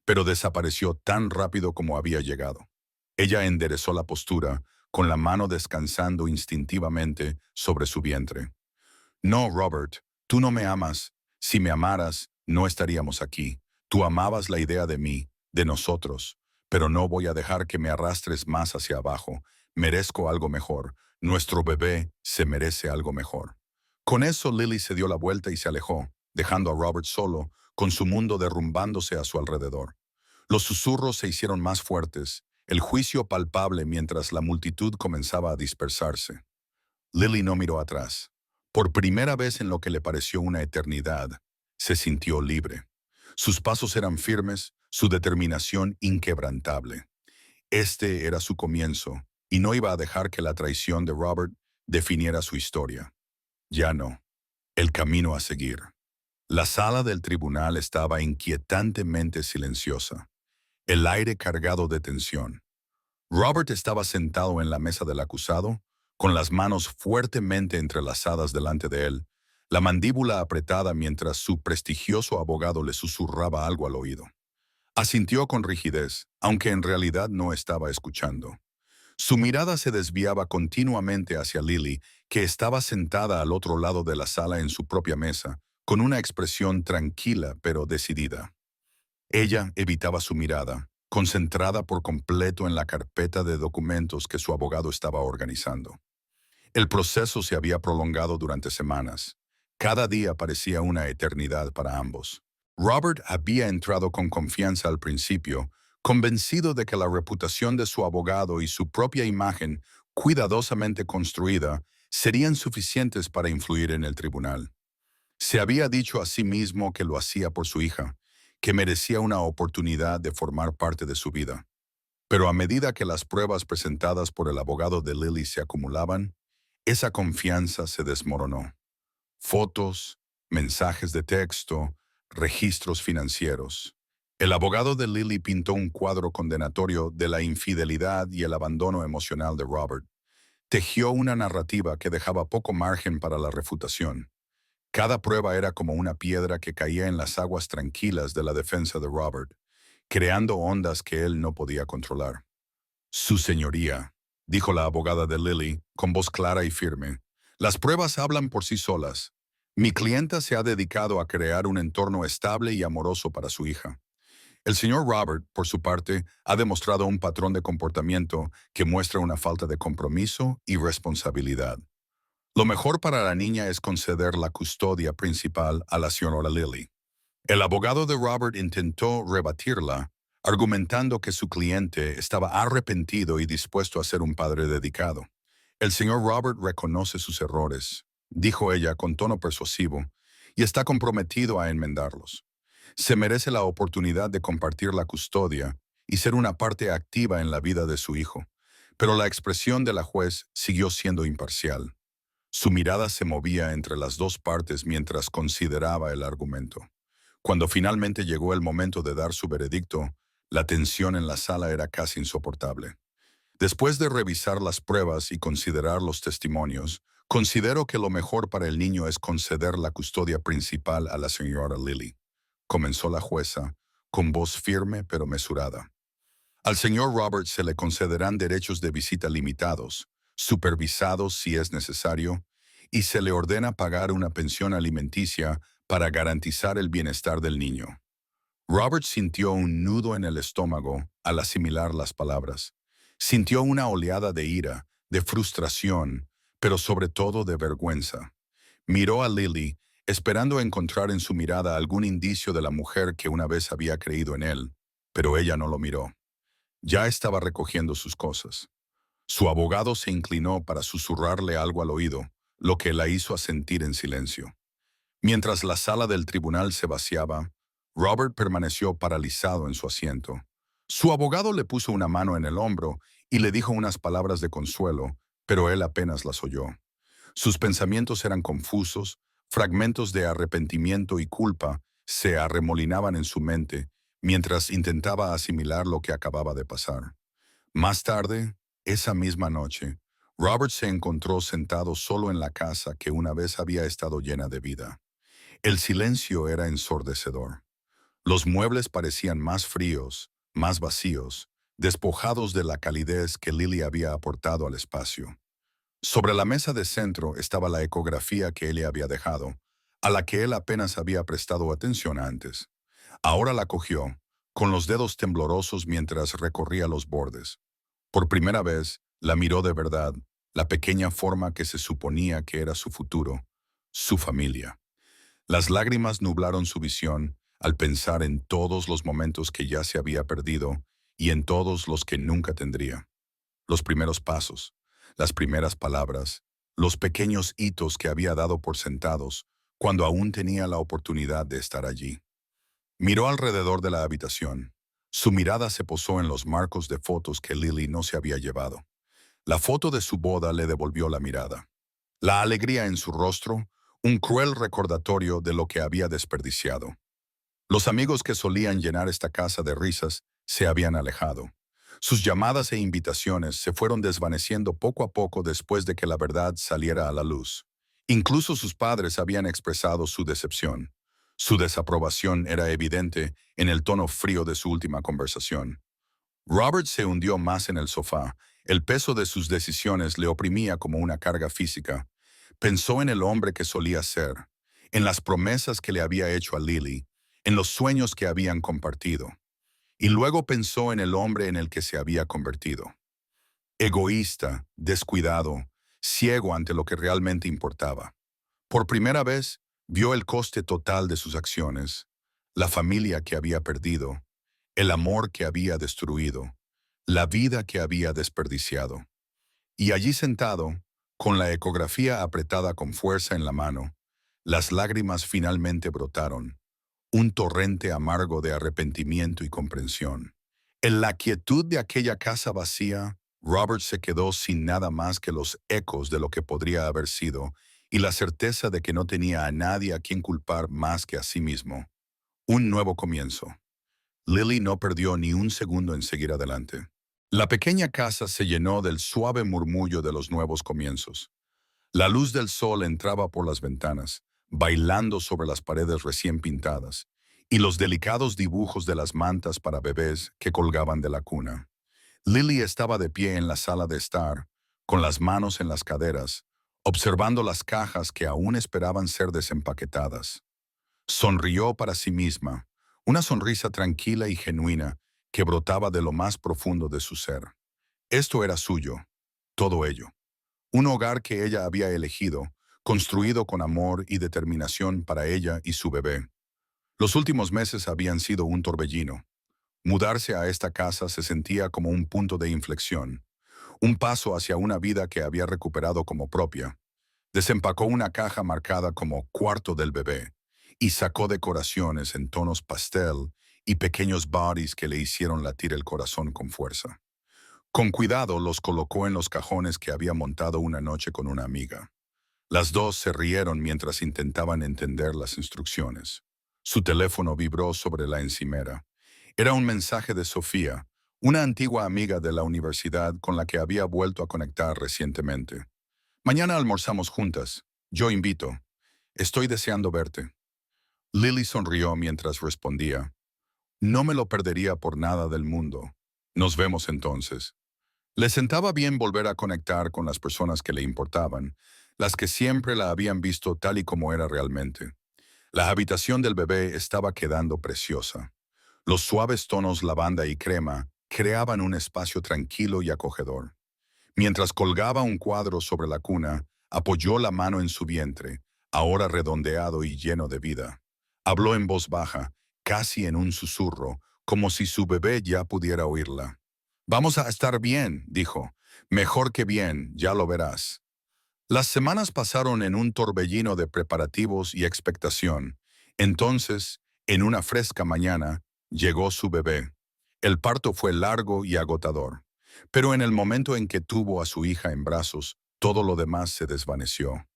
pero desapareció tan rápido como había llegado. Ella enderezó la postura, con la mano descansando instintivamente sobre su vientre. No, Robert, tú no me amas. Si me amaras, no estaríamos aquí. Tú amabas la idea de mí, de nosotros, pero no voy a dejar que me arrastres más hacia abajo. Merezco algo mejor. Nuestro bebé se merece algo mejor. Con eso Lily se dio la vuelta y se alejó, dejando a Robert solo, con su mundo derrumbándose a su alrededor. Los susurros se hicieron más fuertes, el juicio palpable mientras la multitud comenzaba a dispersarse. Lily no miró atrás. Por primera vez en lo que le pareció una eternidad, se sintió libre. Sus pasos eran firmes, su determinación inquebrantable. Este era su comienzo, y no iba a dejar que la traición de Robert definiera su historia. Ya no. El camino a seguir. La sala del tribunal estaba inquietantemente silenciosa, el aire cargado de tensión. Robert estaba sentado en la mesa del acusado, con las manos fuertemente entrelazadas delante de él, la mandíbula apretada mientras su prestigioso abogado le susurraba algo al oído. Asintió con rigidez, aunque en realidad no estaba escuchando. Su mirada se desviaba continuamente hacia Lily, que estaba sentada al otro lado de la sala en su propia mesa, con una expresión tranquila pero decidida. Ella evitaba su mirada, concentrada por completo en la carpeta de documentos que su abogado estaba organizando. El proceso se había prolongado durante semanas. Cada día parecía una eternidad para ambos. Robert había entrado con confianza al principio, convencido de que la reputación de su abogado y su propia imagen, cuidadosamente construida, serían suficientes para influir en el tribunal. Se había dicho a sí mismo que lo hacía por su hija, que merecía una oportunidad de formar parte de su vida. Pero a medida que las pruebas presentadas por el abogado de Lily se acumulaban, esa confianza se desmoronó. Fotos, mensajes de texto, registros financieros. El abogado de Lily pintó un cuadro condenatorio de la infidelidad y el abandono emocional de Robert. Tejió una narrativa que dejaba poco margen para la refutación. Cada prueba era como una piedra que caía en las aguas tranquilas de la defensa de Robert, creando ondas que él no podía controlar. Su señoría, dijo la abogada de Lily, con voz clara y firme, las pruebas hablan por sí solas. Mi clienta se ha dedicado a crear un entorno estable y amoroso para su hija. El señor Robert, por su parte, ha demostrado un patrón de comportamiento que muestra una falta de compromiso y responsabilidad. Lo mejor para la niña es conceder la custodia principal a la señora Lily. El abogado de Robert intentó rebatirla, argumentando que su cliente estaba arrepentido y dispuesto a ser un padre dedicado. El señor Robert reconoce sus errores, dijo ella con tono persuasivo, y está comprometido a enmendarlos. Se merece la oportunidad de compartir la custodia y ser una parte activa en la vida de su hijo, pero la expresión de la juez siguió siendo imparcial. Su mirada se movía entre las dos partes mientras consideraba el argumento. Cuando finalmente llegó el momento de dar su veredicto, la tensión en la sala era casi insoportable. Después de revisar las pruebas y considerar los testimonios, considero que lo mejor para el niño es conceder la custodia principal a la señora Lily, comenzó la jueza, con voz firme pero mesurada. Al señor Robert se le concederán derechos de visita limitados, supervisados si es necesario, y se le ordena pagar una pensión alimenticia para garantizar el bienestar del niño. Robert sintió un nudo en el estómago al asimilar las palabras. Sintió una oleada de ira, de frustración, pero sobre todo de vergüenza. Miró a Lily, esperando encontrar en su mirada algún indicio de la mujer que una vez había creído en él, pero ella no lo miró. Ya estaba recogiendo sus cosas. Su abogado se inclinó para susurrarle algo al oído, lo que la hizo asentir en silencio. Mientras la sala del tribunal se vaciaba, Robert permaneció paralizado en su asiento. Su abogado le puso una mano en el hombro y le dijo unas palabras de consuelo, pero él apenas las oyó. Sus pensamientos eran confusos, fragmentos de arrepentimiento y culpa se arremolinaban en su mente mientras intentaba asimilar lo que acababa de pasar. Más tarde, esa misma noche, Robert se encontró sentado solo en la casa que una vez había estado llena de vida. El silencio era ensordecedor. Los muebles parecían más fríos, más vacíos, despojados de la calidez que Lily había aportado al espacio. Sobre la mesa de centro estaba la ecografía que él le había dejado, a la que él apenas había prestado atención antes. Ahora la cogió, con los dedos temblorosos mientras recorría los bordes. Por primera vez, la miró de verdad, la pequeña forma que se suponía que era su futuro, su familia. Las lágrimas nublaron su visión al pensar en todos los momentos que ya se había perdido y en todos los que nunca tendría. Los primeros pasos, las primeras palabras, los pequeños hitos que había dado por sentados cuando aún tenía la oportunidad de estar allí. Miró alrededor de la habitación. Su mirada se posó en los marcos de fotos que Lily no se había llevado. La foto de su boda le devolvió la mirada. La alegría en su rostro, un cruel recordatorio de lo que había desperdiciado. Los amigos que solían llenar esta casa de risas se habían alejado. Sus llamadas e invitaciones se fueron desvaneciendo poco a poco después de que la verdad saliera a la luz. Incluso sus padres habían expresado su decepción. Su desaprobación era evidente en el tono frío de su última conversación. Robert se hundió más en el sofá. El peso de sus decisiones le oprimía como una carga física. Pensó en el hombre que solía ser, en las promesas que le había hecho a Lily, en los sueños que habían compartido. Y luego pensó en el hombre en el que se había convertido. Egoísta, descuidado, ciego ante lo que realmente importaba. Por primera vez, vio el coste total de sus acciones, la familia que había perdido, el amor que había destruido, la vida que había desperdiciado. Y allí sentado, con la ecografía apretada con fuerza en la mano, las lágrimas finalmente brotaron, un torrente amargo de arrepentimiento y comprensión. En la quietud de aquella casa vacía, Robert se quedó sin nada más que los ecos de lo que podría haber sido y la certeza de que no tenía a nadie a quien culpar más que a sí mismo. Un nuevo comienzo. Lily no perdió ni un segundo en seguir adelante. La pequeña casa se llenó del suave murmullo de los nuevos comienzos. La luz del sol entraba por las ventanas, bailando sobre las paredes recién pintadas, y los delicados dibujos de las mantas para bebés que colgaban de la cuna. Lily estaba de pie en la sala de estar, con las manos en las caderas, observando las cajas que aún esperaban ser desempaquetadas. Sonrió para sí misma, una sonrisa tranquila y genuina que brotaba de lo más profundo de su ser. Esto era suyo, todo ello. Un hogar que ella había elegido, construido con amor y determinación para ella y su bebé. Los últimos meses habían sido un torbellino. Mudarse a esta casa se sentía como un punto de inflexión, un paso hacia una vida que había recuperado como propia. Desempacó una caja marcada como cuarto del bebé y sacó decoraciones en tonos pastel y pequeños bodies que le hicieron latir el corazón con fuerza. Con cuidado los colocó en los cajones que había montado una noche con una amiga. Las dos se rieron mientras intentaban entender las instrucciones. Su teléfono vibró sobre la encimera. Era un mensaje de Sofía, una antigua amiga de la universidad con la que había vuelto a conectar recientemente. Mañana almorzamos juntas. Yo invito. Estoy deseando verte. Lily sonrió mientras respondía. No me lo perdería por nada del mundo. Nos vemos entonces. Le sentaba bien volver a conectar con las personas que le importaban, las que siempre la habían visto tal y como era realmente. La habitación del bebé estaba quedando preciosa. Los suaves tonos lavanda y crema creaban un espacio tranquilo y acogedor. Mientras colgaba un cuadro sobre la cuna, apoyó la mano en su vientre, ahora redondeado y lleno de vida. Habló en voz baja, casi en un susurro, como si su bebé ya pudiera oírla. Vamos a estar bien, dijo. Mejor que bien, ya lo verás. Las semanas pasaron en un torbellino de preparativos y expectación. Entonces, en una fresca mañana, llegó su bebé. El parto fue largo y agotador, pero en el momento en que tuvo a su hija en brazos, todo lo demás se desvaneció.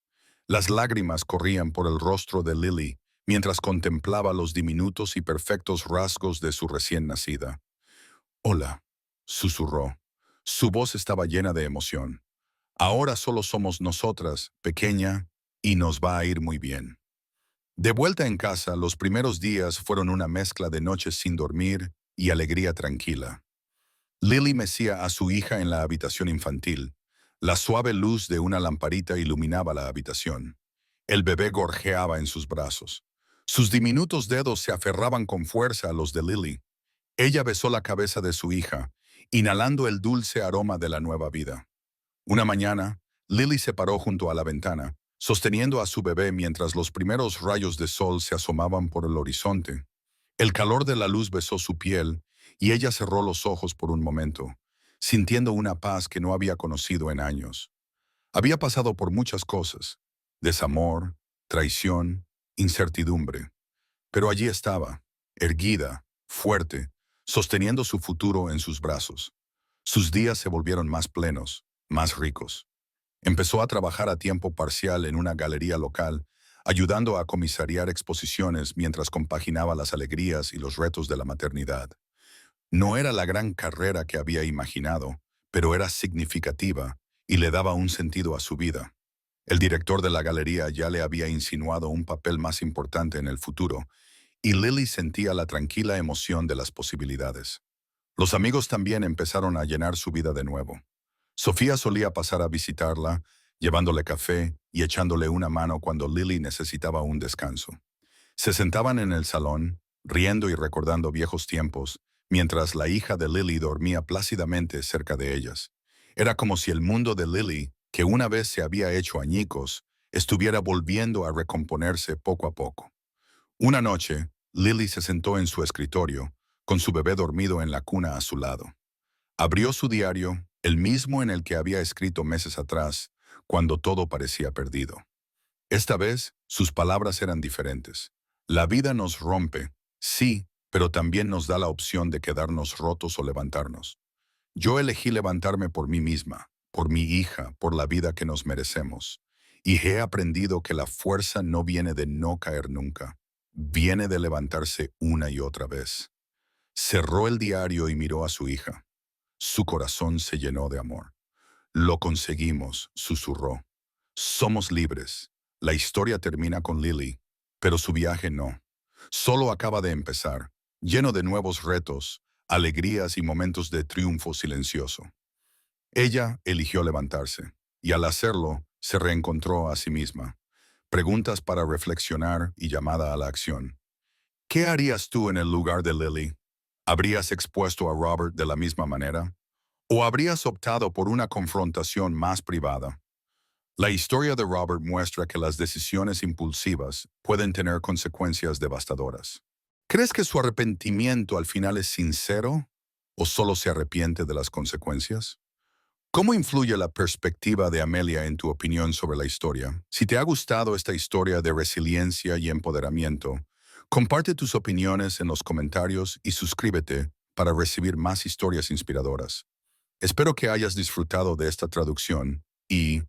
Las lágrimas corrían por el rostro de Lily mientras contemplaba los diminutos y perfectos rasgos de su recién nacida. «Hola», susurró. Su voz estaba llena de emoción. «Ahora solo somos nosotras, pequeña, y nos va a ir muy bien». De vuelta en casa, los primeros días fueron una mezcla de noches sin dormir y alegría tranquila. Lily mecía a su hija en la habitación infantil. La suave luz de una lamparita iluminaba la habitación. El bebé gorjeaba en sus brazos. Sus diminutos dedos se aferraban con fuerza a los de Lily. Ella besó la cabeza de su hija, inhalando el dulce aroma de la nueva vida. Una mañana, Lily se paró junto a la ventana, sosteniendo a su bebé mientras los primeros rayos de sol se asomaban por el horizonte. El calor de la luz besó su piel y ella cerró los ojos por un momento, sintiendo una paz que no había conocido en años. Había pasado por muchas cosas: desamor, traición, incertidumbre. Pero allí estaba, erguida, fuerte, sosteniendo su futuro en sus brazos. Sus días se volvieron más plenos, más ricos. Empezó a trabajar a tiempo parcial en una galería local, ayudando a comisariar exposiciones mientras compaginaba las alegrías y los retos de la maternidad. No era la gran carrera que había imaginado, pero era significativa y le daba un sentido a su vida. El director de la galería ya le había insinuado un papel más importante en el futuro, y Lily sentía la tranquila emoción de las posibilidades. Los amigos también empezaron a llenar su vida de nuevo. Sofía solía pasar a visitarla, llevándole café y echándole una mano cuando Lily necesitaba un descanso. Se sentaban en el salón, riendo y recordando viejos tiempos, mientras la hija de Lily dormía plácidamente cerca de ellas. Era como si el mundo de Lily, que una vez se había hecho añicos, estuviera volviendo a recomponerse poco a poco. Una noche, Lily se sentó en su escritorio, con su bebé dormido en la cuna a su lado. Abrió su diario, el mismo en el que había escrito meses atrás, cuando todo parecía perdido. Esta vez, sus palabras eran diferentes. La vida nos rompe, sí, pero también nos da la opción de quedarnos rotos o levantarnos. Yo elegí levantarme por mí misma, por mi hija, por la vida que nos merecemos. Y he aprendido que la fuerza no viene de no caer nunca, viene de levantarse una y otra vez. Cerró el diario y miró a su hija. Su corazón se llenó de amor. «Lo conseguimos», susurró. «Somos libres. La historia termina con Lily, pero su viaje no. Solo acaba de empezar, lleno de nuevos retos, alegrías y momentos de triunfo silencioso». Ella eligió levantarse, y al hacerlo, se reencontró a sí misma. Preguntas para reflexionar y llamada a la acción. ¿Qué harías tú en el lugar de Lily? ¿Habrías expuesto a Robert de la misma manera? ¿O habrías optado por una confrontación más privada? La historia de Robert muestra que las decisiones impulsivas pueden tener consecuencias devastadoras. ¿Crees que su arrepentimiento al final es sincero o solo se arrepiente de las consecuencias? ¿Cómo influye la perspectiva de Amelia en tu opinión sobre la historia? Si te ha gustado esta historia de resiliencia y empoderamiento, comparte tus opiniones en los comentarios y suscríbete para recibir más historias inspiradoras. Espero que hayas disfrutado de esta traducción y